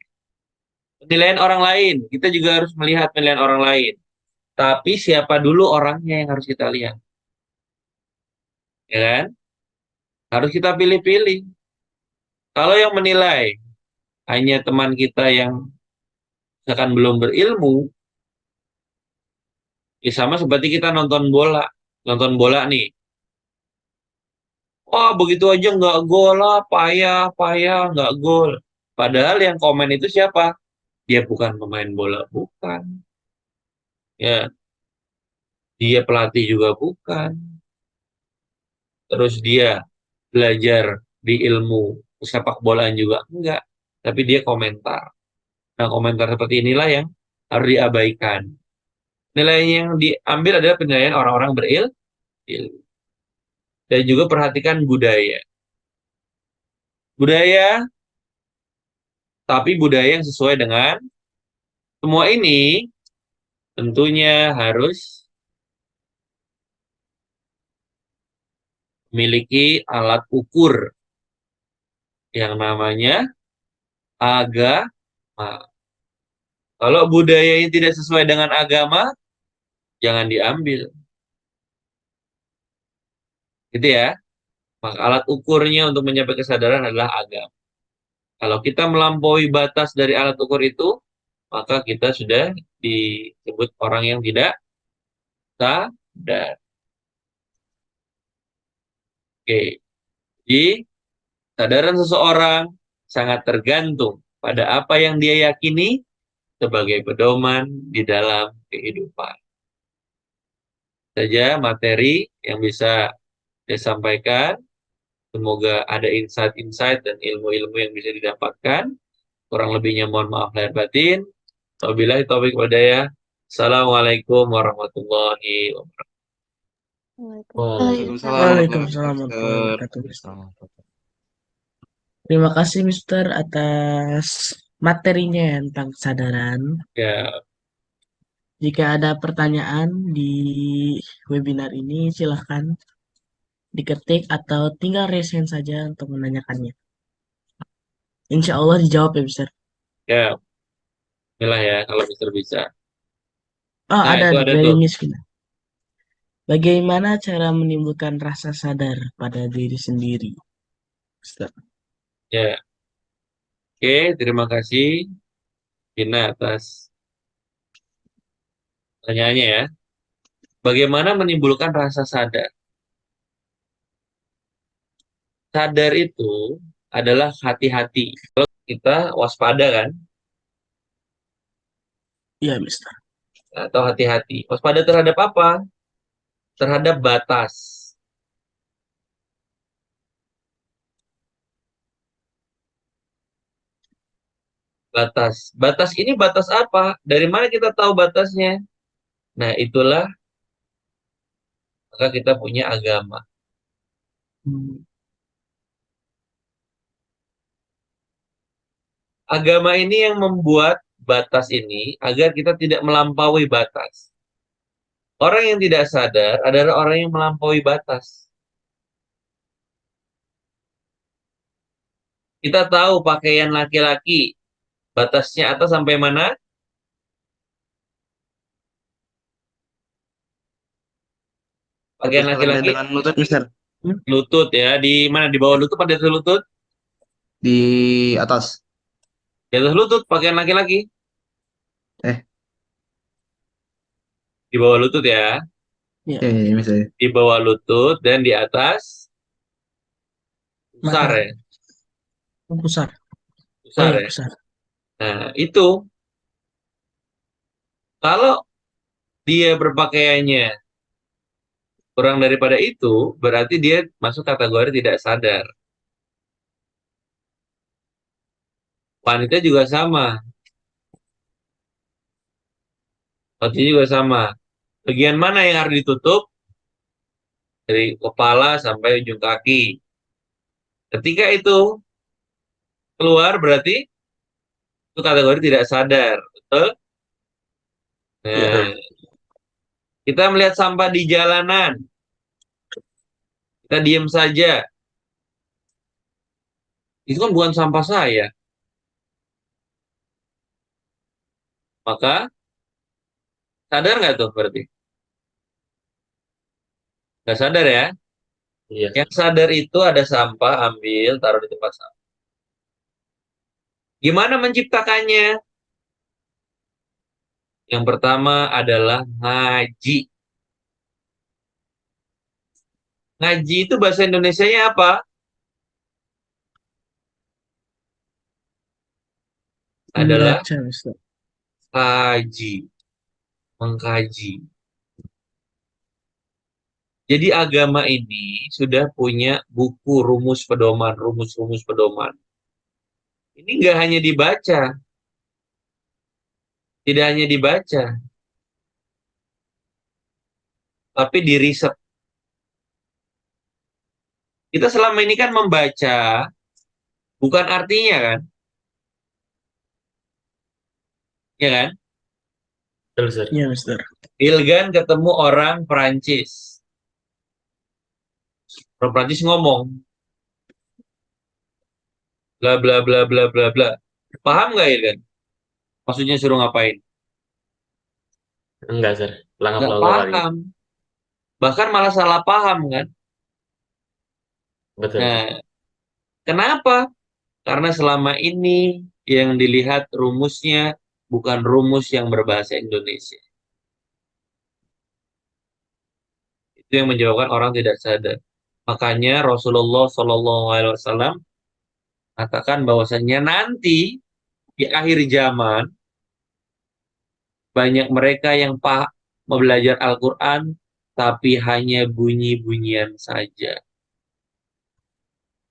Speaker 1: Penilaian orang lain, kita juga harus melihat penilaian orang lain. Tapi siapa dulu orangnya yang harus kita lihat. Ya kan? Harus kita pilih-pilih. Kalau yang menilai hanya teman kita yang misalkan belum berilmu, ya sama seperti kita nonton bola. Nonton bola nih. Wah, begitu aja nggak gol lah, payah, nggak gol. Padahal yang komen itu siapa? Dia bukan pemain bola, bukan. Ya, dia pelatih juga bukan. Terus dia belajar di ilmu sepak bolaan juga enggak. Tapi dia komentar. Nah, komentar seperti inilah yang harus diabaikan. Nilai yang diambil adalah penilaian orang-orang berilmu. Dan juga perhatikan budaya. Budaya, tapi budaya yang sesuai dengan semua ini tentunya harus memiliki alat ukur yang namanya agama. Kalau budaya ini tidak sesuai dengan agama, jangan diambil. Gitu ya. Maka alat ukurnya untuk mencapai kesadaran adalah agama. Kalau kita melampaui batas dari alat ukur itu, maka kita sudah disebut orang yang tidak sadar. Oke. Jadi, kesadaran seseorang sangat tergantung pada apa yang dia yakini sebagai pedoman di dalam kehidupan. Saja materi yang bisa saya sampaikan. Semoga ada insight-insight dan ilmu-ilmu yang bisa didapatkan. Kurang lebihnya mohon maaf lahir batin. Wabillahi taufiq wal hidayah. Assalamualaikum warahmatullahi wabarakatuh.
Speaker 4: Waalaikumsalam.
Speaker 2: Waalaikumsalam warahmatullahi wabarakatuh. Terima kasih Mister atas materinya tentang kesadaran.
Speaker 1: Ya,
Speaker 2: Jika ada pertanyaan di webinar ini, silahkan diketik atau tinggal raise hand saja untuk menanyakannya. Insya Allah dijawab ya, Mister.
Speaker 1: Ya, inilah ya kalau Mister bisa.
Speaker 2: Oh,
Speaker 1: Nah,
Speaker 2: ada
Speaker 1: itu
Speaker 2: nih
Speaker 1: ada
Speaker 2: dari
Speaker 1: tuh.
Speaker 2: Miss Vina. Bagaimana cara menimbulkan rasa sadar pada diri sendiri, Mister?
Speaker 1: Ya, oke, terima kasih Vina atas pertanyaannya ya. Bagaimana menimbulkan rasa sadar? Sadar itu adalah hati-hati. Kalau kita waspada kan,
Speaker 2: Iya, Mister.
Speaker 1: atau hati-hati. Waspada terhadap apa? Terhadap batas. Batas. Batas ini batas apa? Dari mana kita tahu batasnya? Nah, itulah maka kita punya agama.
Speaker 2: Hmm.
Speaker 1: Agama ini yang membuat batas ini agar kita tidak melampaui batas. Orang yang tidak sadar adalah orang yang melampaui batas. Kita tahu pakaian laki-laki batasnya atas sampai mana? Pakaian
Speaker 7: Sampai
Speaker 1: laki-laki
Speaker 7: dengan lutut, Mister.
Speaker 1: lutut ya. Di mana? Di bawah lutut pada atas lutut?
Speaker 7: Di atas.
Speaker 1: Di atas lutut pakaian laki-laki.
Speaker 7: Eh,
Speaker 1: Di bawah lutut ya.
Speaker 2: Ya,
Speaker 7: ya, Mister.
Speaker 1: Di bawah lutut dan di atas pusar
Speaker 2: mata.
Speaker 1: ya.
Speaker 2: Pusar. Oh
Speaker 1: Pusar
Speaker 2: ya,
Speaker 1: ya.
Speaker 2: pusar.
Speaker 1: Nah, itu kalau dia berpakaiannya kurang daripada itu, berarti dia masuk kategori tidak sadar. Wanita juga sama. Wanita juga sama. Bagian mana yang harus ditutup? Dari kepala sampai ujung kaki. Ketika itu keluar berarti itu kategori tidak sadar. Betul?
Speaker 2: Ya.
Speaker 1: Nah, kita melihat sampah di jalanan. Kita diam saja. Itu kan bukan sampah saya. Maka sadar nggak tuh berarti? Nggak sadar ya?
Speaker 3: Iya.
Speaker 1: Yang sadar itu ada sampah, ambil, taruh di tempat sampah. Gimana menciptakannya? Yang pertama adalah ngaji. Ngaji itu bahasa Indonesianya apa? Adalah
Speaker 2: Membaca, Mister.
Speaker 1: kaji, mengkaji. Jadi agama ini sudah punya buku rumus pedoman, rumus-rumus pedoman. Ini nggak hanya dibaca, tidak hanya dibaca, tapi diriset. Kita selama ini kan membaca, bukan artinya kan? Ya kan?
Speaker 3: Betul, Mister.
Speaker 2: Iya, Mister.
Speaker 1: Ilgan ketemu orang Perancis. Orang Perancis ngomong, bla bla bla bla bla bla. Paham nggak Ilgan? Maksudnya suruh ngapain?
Speaker 3: Enggak, Sir. Pelangap
Speaker 1: Nggak
Speaker 3: logo kali.
Speaker 1: paham. Bahkan malah salah paham kan?
Speaker 3: Betul.
Speaker 1: Nah, kenapa? Karena selama ini yang dilihat rumusnya bukan rumus yang berbahasa Indonesia. Itu yang menyebabkan orang tidak sadar. Makanya Rasulullah SAW katakan bahwasannya nanti di akhir zaman banyak mereka yang mau belajar Al-Quran tapi hanya bunyi-bunyian saja.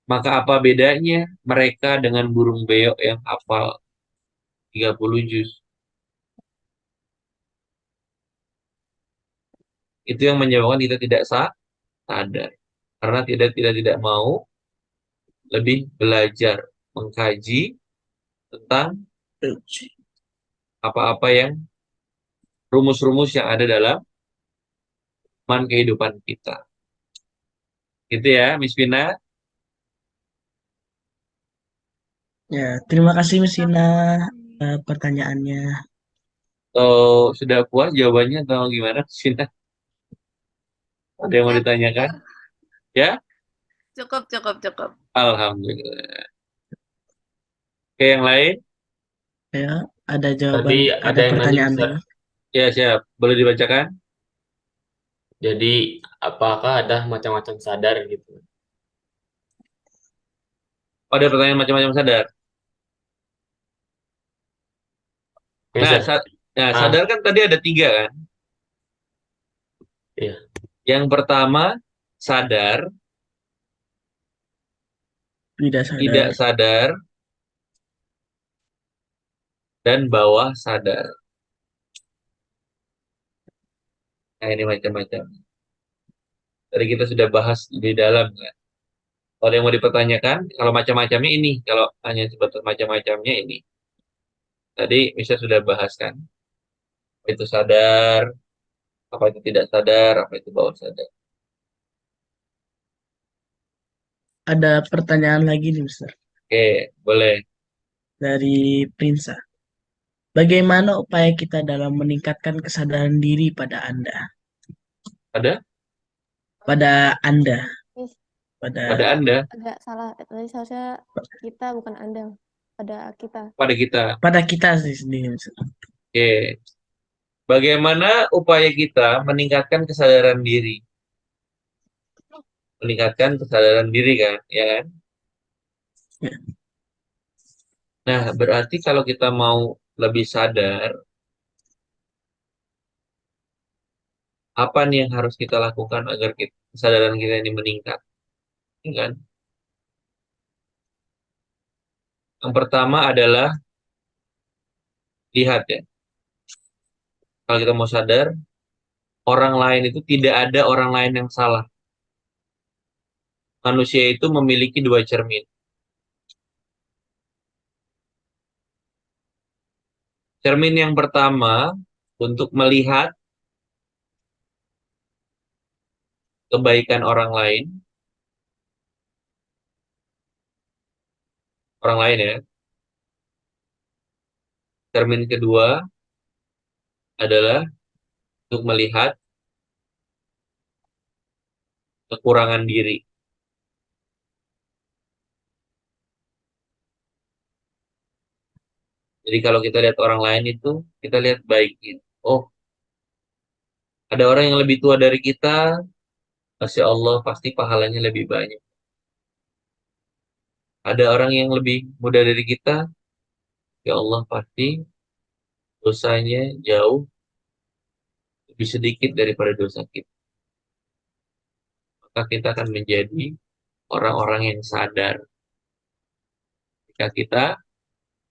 Speaker 1: Maka apa bedanya mereka dengan burung beo yang hafal 30 juz? Itu yang menyebabkan kita tidak sadar. Karena tidak mau lebih belajar, mengkaji tentang apa-apa yang rumus-rumus yang ada dalam kehidupan kita. Gitu ya, Miss Vina.
Speaker 2: Ya, terima kasih Miss Ina pertanyaannya.
Speaker 1: Sudah puas jawabannya atau gimana, Miss Vina? Ada yang mau ditanyakan? Ya,
Speaker 5: Cukup.
Speaker 1: Alhamdulillah. Oke, yang lain?
Speaker 2: Ya, ada jawaban,
Speaker 3: Tadi
Speaker 2: ada
Speaker 3: ada yang nanya,
Speaker 2: pertanyaan
Speaker 3: Mister.
Speaker 2: lagi.
Speaker 1: Ya, siap. Boleh dibacakan?
Speaker 3: Jadi, apakah ada macam-macam sadar gitu?
Speaker 1: Ada pertanyaan macam-macam sadar.
Speaker 3: Oke,
Speaker 1: Nah,
Speaker 3: Mister.
Speaker 1: sadar kan tadi ada 3 kan?
Speaker 3: Iya.
Speaker 1: Yang pertama, sadar,
Speaker 2: Tidak sadar.
Speaker 1: tidak sadar, dan bawah sadar. Nah, ini macam-macam. Tadi kita sudah bahas di dalam kan. Kalau yang mau dipertanyakan, kalau macam-macamnya ini, kalau hanya sebatas macam-macamnya ini. Tadi Misalnya sudah bahas kan, apa itu sadar, apa itu tidak sadar, apa itu bawah sadar.
Speaker 2: Ada pertanyaan lagi nih, Mister.
Speaker 1: Oke, boleh.
Speaker 2: Dari Prinsa. Bagaimana upaya kita dalam meningkatkan kesadaran diri pada Anda?
Speaker 1: Ada?
Speaker 2: Pada Anda.
Speaker 4: Miss,
Speaker 1: Pada
Speaker 2: Pada
Speaker 1: Anda,
Speaker 4: agak salah. Tadi seharusnya kita bukan Anda. Pada kita.
Speaker 1: pada kita.
Speaker 2: pada kita sih sendiri, Mister.
Speaker 1: Oke. Bagaimana upaya kita meningkatkan kesadaran diri? Meningkatkan kesadaran diri kan, ya kan?
Speaker 2: Ya.
Speaker 1: Nah, berarti kalau kita mau lebih sadar, apa nih yang harus kita lakukan agar kesadaran kita ini meningkat? Ya kan? Yang pertama adalah lihat ya. Kalau kita mau sadar, orang lain itu tidak ada orang lain yang salah. Manusia itu memiliki 2 cermin. Cermin yang pertama untuk melihat kebaikan orang lain ya. Cermin kedua adalah untuk melihat kekurangan diri. Jadi kalau kita lihat orang lain itu, kita lihat baiknya. Oh, ada orang yang lebih tua dari kita, Masya Allah pasti pahalanya lebih banyak. Ada orang yang lebih muda dari kita, ya Allah pasti dosanya jauh lebih sedikit daripada dosa kita. Maka kita akan menjadi orang-orang yang sadar jika kita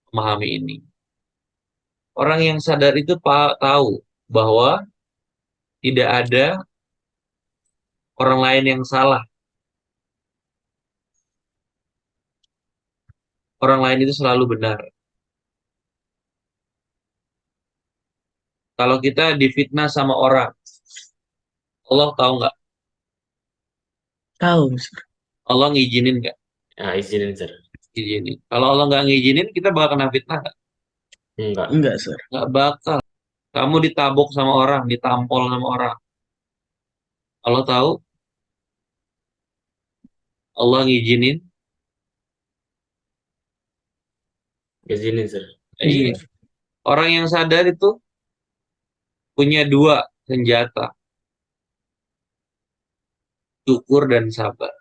Speaker 1: memahami ini. Orang yang sadar itu tahu bahwa tidak ada orang lain yang salah. Orang lain itu selalu benar. Kalau kita difitnah sama orang, Allah tahu nggak?
Speaker 2: Tahu, Mister.
Speaker 1: Allah ngizinin nggak?
Speaker 3: Nah, izinin, Sir.
Speaker 1: Ngizinin. Kalau Allah nggak ngizinin, kita bakal kena fitnah nggak?
Speaker 3: Enggak.
Speaker 2: Enggak, Sir.
Speaker 1: Nggak bakal. Kamu ditabok sama orang, ditampol sama orang. Allah tahu, Allah ngizinin.
Speaker 3: Izinin, Sir.
Speaker 1: Iya. Orang yang sadar itu punya 2 senjata, syukur dan sabar.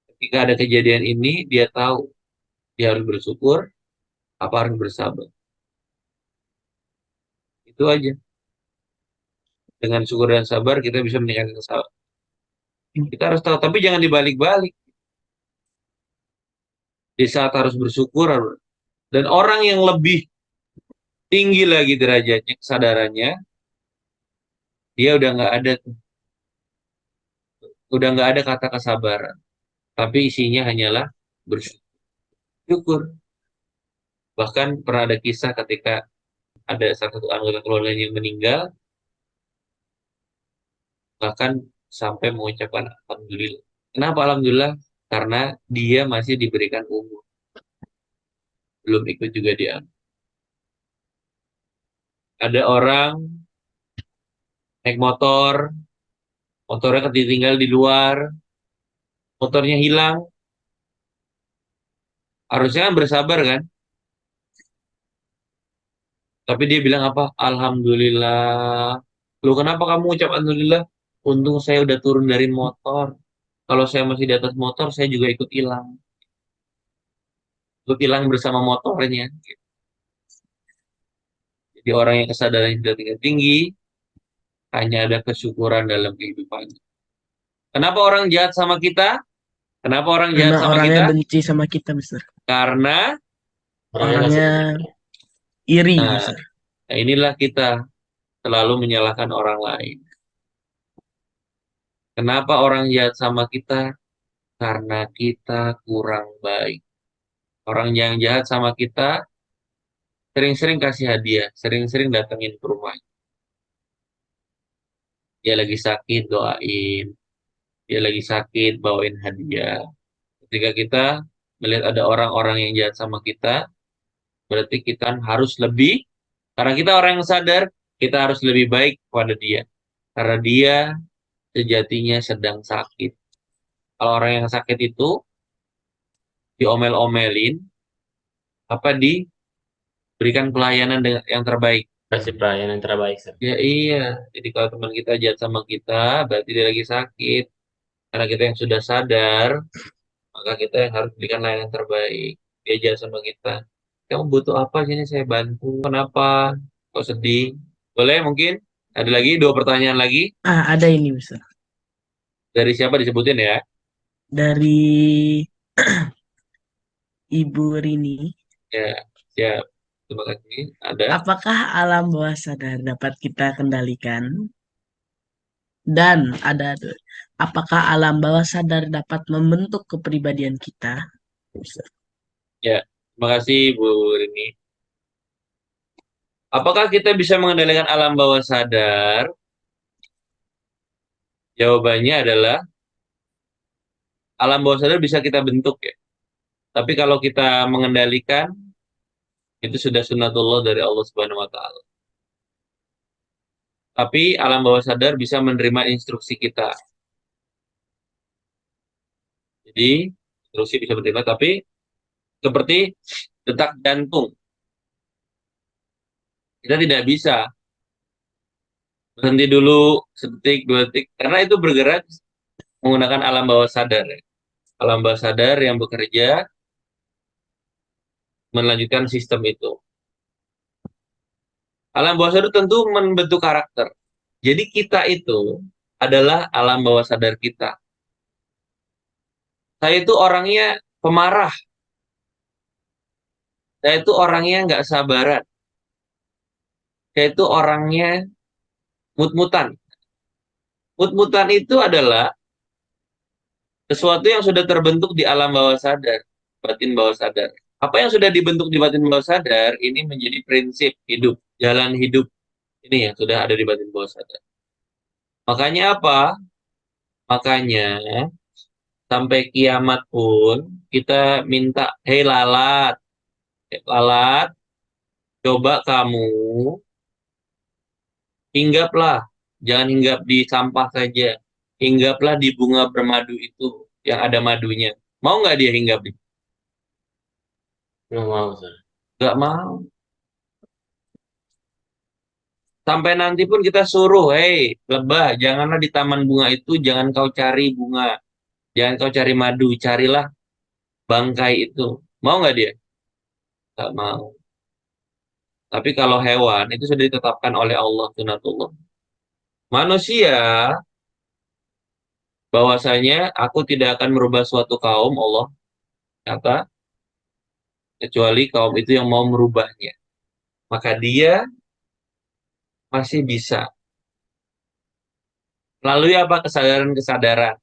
Speaker 1: Ketika ada kejadian ini, dia tahu dia harus bersyukur, apa harus bersabar. Itu aja. Dengan syukur dan sabar kita bisa meningkatkan sabar. Kita harus tahu, tapi jangan dibalik-balik. Di saat harus bersyukur, dan orang yang lebih tinggi lagi derajatnya, kesadarannya, dia udah nggak ada tuh. Udah nggak ada kata kesabaran. Tapi isinya hanyalah bersyukur. Bahkan pernah ada kisah ketika ada salah satu anggota keluarga yang meninggal, bahkan sampai mengucapkan alhamdulillah. Kenapa alhamdulillah? Karena dia masih diberikan umur, belum ikut juga dia. Ada orang naik motor, motornya ketinggal di luar, motornya hilang, harusnya kan bersabar kan? Tapi dia bilang apa? Alhamdulillah. Lu kenapa kamu ucap alhamdulillah? Untung saya udah turun dari motor. Kalau saya masih di atas motor, saya juga ikut hilang. Ikut hilang bersama motornya. Jadi orang yang kesadaran sudah tingkat tinggi, hanya ada kesyukuran dalam kehidupan. Kenapa orang jahat sama kita? Kenapa orang jahat
Speaker 2: Karena
Speaker 1: sama
Speaker 2: orangnya
Speaker 1: kita?
Speaker 2: benci sama kita, Mister.
Speaker 1: Karena
Speaker 3: Orangnya nggak
Speaker 2: Orangnya
Speaker 3: sebenarnya.
Speaker 2: iri,
Speaker 1: nah,
Speaker 2: Mister.
Speaker 1: inilah kita selalu menyalahkan orang lain. Kenapa orang jahat sama kita? Karena kita kurang baik. Orang yang jahat sama kita sering-sering kasih hadiah, sering-sering datengin ke rumah. Dia lagi sakit, doain. Dia lagi sakit, bawain hadiah. Ketika kita melihat ada orang-orang yang jahat sama kita, berarti kita harus lebih, karena kita orang yang sadar, kita harus lebih baik kepada dia. Karena dia sejatinya sedang sakit. Kalau orang yang sakit itu diomel-omelin, apa diberikan pelayanan yang terbaik.
Speaker 3: Kasih pelayanan terbaik, Sir.
Speaker 1: Ya iya, jadi kalau teman kita jahat sama kita, berarti dia lagi sakit. Karena kita yang sudah sadar, maka kita yang harus berikan layanan terbaik. Dia jahat sama kita. Kamu butuh apa sini saya bantu? Kenapa? Kok sedih? Boleh mungkin? Ada lagi 2 pertanyaan lagi.
Speaker 2: Ada ini, Mister.
Speaker 1: Dari siapa disebutin ya?
Speaker 2: Dari Ibu Rini.
Speaker 1: Ya, siap. Terima kasih. Ada.
Speaker 2: Apakah alam bawah sadar dapat kita kendalikan? Dan ada tuh, apakah alam bawah sadar dapat membentuk kepribadian kita? Mister.
Speaker 1: Ya, terima kasih Bu Rini. Apakah kita bisa mengendalikan alam bawah sadar? Jawabannya adalah alam bawah sadar bisa kita bentuk ya. Tapi kalau kita mengendalikan, itu sudah sunatullah dari Allah Subhanahu wa Ta'ala. Tapi alam bawah sadar bisa menerima instruksi kita. Jadi, instruksi bisa menerima, tapi seperti detak jantung. Kita tidak bisa berhenti dulu sedetik, 2 detik, karena itu bergerak menggunakan alam bawah sadar. Ya. Alam bawah sadar yang bekerja melanjutkan sistem itu. Alam bawah sadar tentu membentuk karakter. Jadi kita itu adalah alam bawah sadar kita. Saya itu orangnya pemarah. Saya itu orangnya nggak sabaran. Saya itu orangnya mut-mutan. Mut-mutan itu adalah sesuatu yang sudah terbentuk di alam bawah sadar, batin bawah sadar. Apa yang sudah dibentuk di batin bawah sadar, ini menjadi prinsip hidup, jalan hidup. Ini yang sudah ada di batin bawah sadar. Makanya apa? Makanya sampai kiamat pun kita minta, hei lalat, lalat, coba kamu hinggaplah, jangan hinggap di sampah saja, hinggaplah di bunga bermadu itu yang ada madunya. Mau nggak dia hinggap?
Speaker 3: Nggak mau, Sir.
Speaker 1: Nggak mau. Sampai nanti pun kita suruh, hei lebah, janganlah di taman bunga itu, jangan kau cari bunga, jangan kau cari madu, carilah bangkai itu. Mau nggak dia? Nggak mau. Tapi kalau hewan itu sudah ditetapkan oleh Allah sunatullah. Manusia bahwasanya aku tidak akan merubah suatu kaum, Allah kata, kecuali kaum itu yang mau merubahnya. Maka dia masih bisa. Melalui apa? Kesadaran-kesadaran.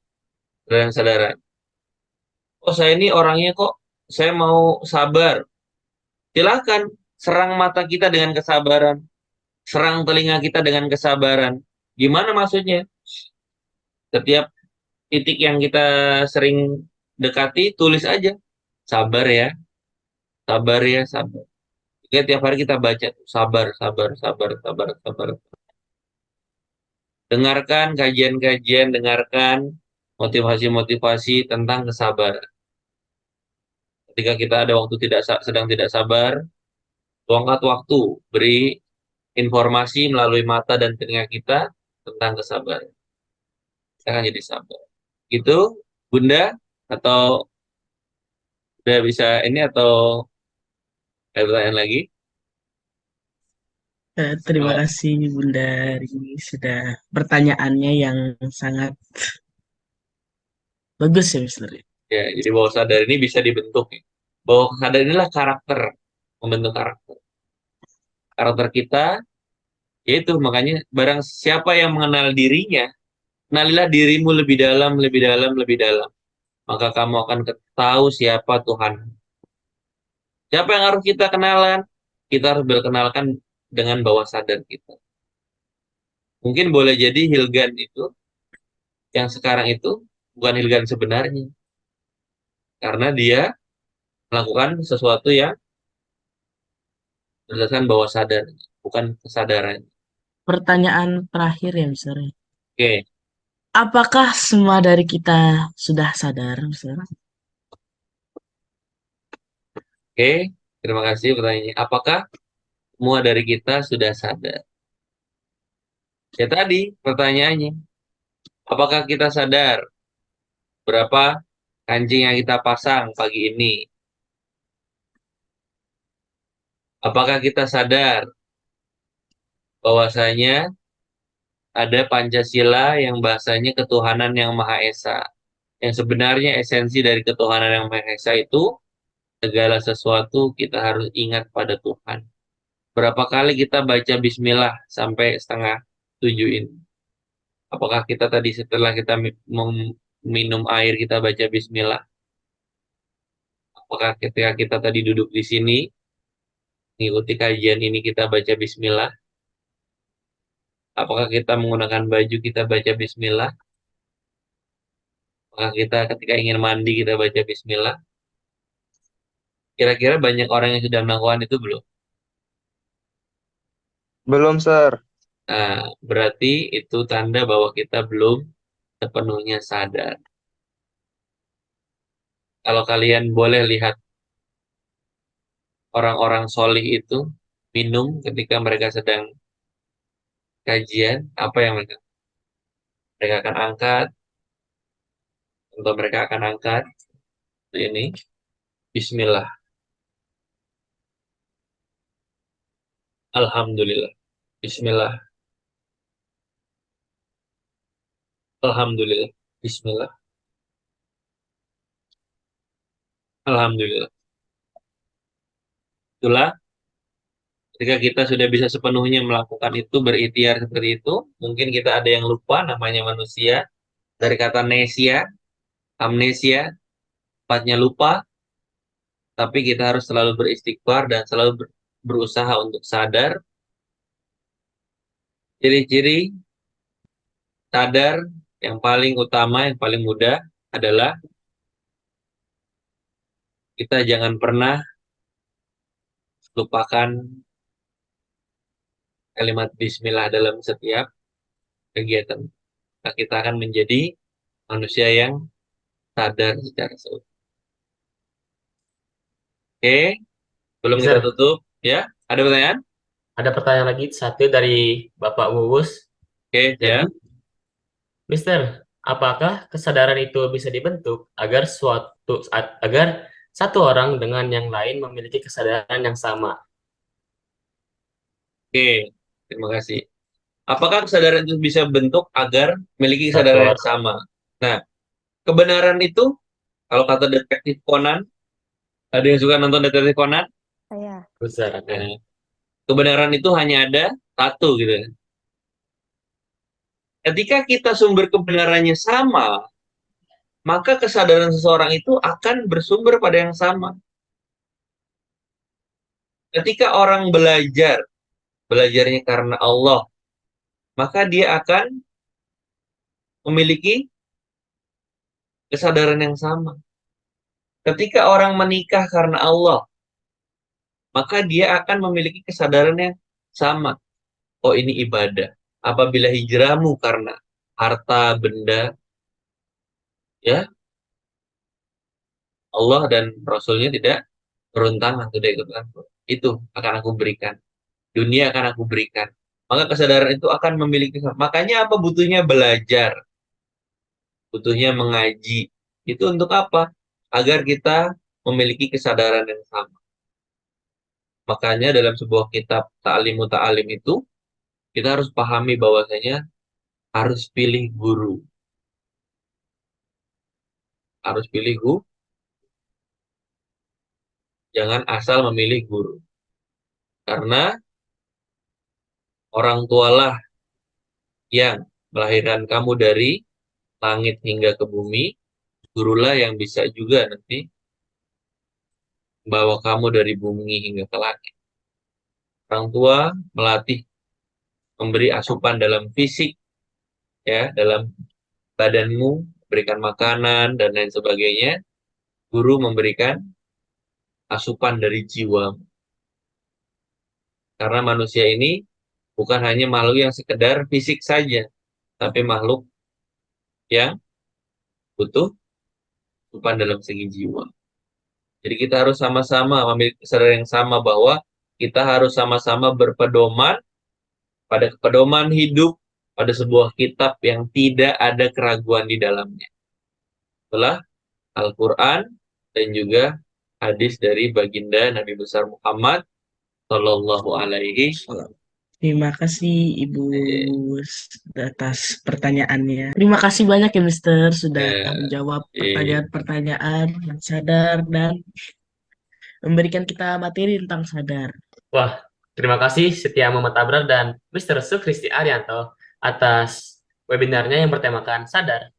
Speaker 1: Kesadaran-kesadaran. Oh saya ini orangnya kok, saya mau sabar. Silakan, serang mata kita dengan kesabaran, serang telinga kita dengan kesabaran. Gimana maksudnya? Setiap titik yang kita sering dekati, tulis aja. Sabar ya, sabar ya, sabar. Oke, tiap hari kita baca, sabar, sabar, sabar, sabar, sabar. Dengarkan kajian-kajian, dengarkan motivasi-motivasi tentang kesabaran. Ketika kita ada waktu sedang tidak sabar, luangkan waktu, beri informasi melalui mata dan telinga kita tentang kesabaran. Kita akan jadi sabar. Gitu, Bunda, atau udah bisa ini atau ada pertanyaan lagi?
Speaker 2: Terima
Speaker 1: Oh,
Speaker 2: kasih Bunda Rini sudah pertanyaannya yang sangat bagus ya Mister.
Speaker 1: ya, jadi bawah sadar ini bisa dibentuk. Ya. Bawah sadar inilah karakter, membentuk karakter. Karakter kita, yaitu makanya barang siapa yang mengenal dirinya, kenalilah dirimu lebih dalam, lebih dalam, lebih dalam. Maka kamu akan tahu siapa Tuhan. Siapa yang harus kita kenalan? Kita harus berkenalkan dengan bawah sadar kita. Mungkin boleh jadi Hilgan itu, yang sekarang itu, bukan Hilgan sebenarnya. Karena dia melakukan sesuatu yang berdasarkan bawah sadar, bukan kesadaran.
Speaker 2: Pertanyaan terakhir ya Mister.
Speaker 1: Oke,
Speaker 2: Apakah semua dari kita sudah sadar Mister?
Speaker 1: oke. Terima kasih pertanyaannya. Apakah semua dari kita sudah sadar? Ya tadi pertanyaannya, apakah kita sadar berapa kancing yang kita pasang pagi ini? Apakah kita sadar bahwasanya ada Pancasila yang bahasanya ketuhanan yang Maha Esa? Yang sebenarnya esensi dari ketuhanan yang Maha Esa itu segala sesuatu kita harus ingat pada Tuhan. Berapa kali kita baca Bismillah sampai setengah 7 ini? Apakah kita tadi setelah kita minum air kita baca Bismillah? Apakah ketika kita tadi duduk di sini mengikuti kajian ini kita baca Bismillah? Apakah kita menggunakan baju kita baca Bismillah? Apakah kita ketika ingin mandi kita baca Bismillah? Kira-kira banyak orang yang sudah melakukan itu belum?
Speaker 7: Belum, Sir.
Speaker 1: Nah, berarti itu tanda bahwa kita belum sepenuhnya sadar. Kalau kalian boleh lihat orang-orang solih itu minum ketika mereka sedang kajian, apa yang mereka akan angkat, atau mereka akan angkat ini, Bismillah, Alhamdulillah, Bismillah, Alhamdulillah, Bismillah, Alhamdulillah. Itulah ketika kita sudah bisa sepenuhnya melakukan itu, berikhtiar seperti itu, mungkin kita ada yang lupa, namanya manusia, dari kata nesia, amnesia, tepatnya lupa, tapi kita harus selalu beristighfar dan selalu berusaha untuk sadar. Ciri-ciri sadar yang paling utama, yang paling mudah adalah kita jangan pernah lupakan kalimat Bismillah dalam setiap kegiatan. Kita akan menjadi manusia yang sadar secara seutuhnya. Oke, belum kita
Speaker 3: Mister,
Speaker 1: tutup, ya? Ada pertanyaan?
Speaker 3: ada pertanyaan lagi satu dari Bapak Wuwus.
Speaker 1: Oke, ya.
Speaker 3: Jadi, Mister, apakah kesadaran itu bisa dibentuk agar satu orang dengan yang lain memiliki kesadaran yang sama?
Speaker 1: Oke, terima kasih. Apakah kesadaran itu bisa bentuk agar memiliki
Speaker 3: Satu
Speaker 1: kesadaran yang
Speaker 3: orang.
Speaker 1: sama? Nah, kebenaran itu, kalau kata detektif Conan, ada yang suka nonton detektif Conan?
Speaker 4: Saya.
Speaker 3: Besar.
Speaker 1: Nah, kebenaran itu hanya ada satu gitu. Ketika kita sumber kebenarannya sama, maka kesadaran seseorang itu akan bersumber pada yang sama. Ketika orang belajarnya karena Allah, maka dia akan memiliki kesadaran yang sama. Ketika orang menikah karena Allah, maka dia akan memiliki kesadaran yang sama. Oh, ini ibadah. Apabila hijrahmu karena harta, benda, ya, Allah dan Rasulnya tidak turun tangan, tidak ikut campur. Itu akan aku berikan. Dunia akan aku berikan. Maka kesadaran itu akan memiliki. Makanya apa butuhnya belajar? Butuhnya mengaji. Itu untuk apa? Agar kita memiliki kesadaran yang sama. Makanya dalam sebuah kitab Ta'limu Ta'alim itu, kita harus pahami bahwasanya harus pilih guru. Harus pilih guru. Jangan asal memilih guru. Karena orang tualah yang melahirkan kamu dari langit hingga ke bumi, gurulah yang bisa juga nanti membawa kamu dari bumi hingga ke langit. Orang tua melatih, memberi asupan dalam fisik, ya, dalam badanmu, berikan makanan dan lain sebagainya. Guru memberikan asupan dari jiwa. Karena manusia ini bukan hanya makhluk yang sekedar fisik saja, tapi makhluk yang butuh asupan dalam segi jiwa. Jadi kita harus sama-sama memiliki kesadaran yang sama bahwa kita harus sama-sama berpedoman pada pedoman hidup pada sebuah kitab yang tidak ada keraguan di dalamnya. Itulah Al-Quran dan juga hadis dari baginda Nabi besar Muhammad Shallallahu Alaihi Wasallam.
Speaker 2: Terima kasih Ibu atas pertanyaannya. Terima kasih banyak ya Mister sudah menjawab pertanyaan-pertanyaan yang sadar dan memberikan kita materi tentang sadar.
Speaker 3: Wah, terima kasih Setia Muhammad Abrar dan Mr. Sukristi Arianto atas webinarnya yang bertemakan sadar.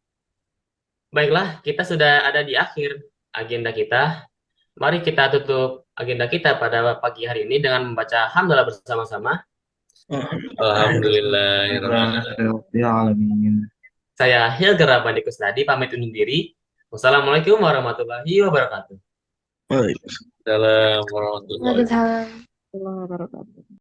Speaker 3: Baiklah, kita sudah ada di akhir agenda kita. Mari kita tutup agenda kita pada pagi hari ini dengan membaca hamdalah bersama-sama.
Speaker 7: Alhamdulillahirrahmanirrahim.
Speaker 3: Saya Hilger Rabani Kusnadi pamit undur diri. Wassalamualaikum warahmatullahi wabarakatuh.
Speaker 1: Assalamualaikum warahmatullahi wabarakatuh.
Speaker 4: Waalaikumsalam.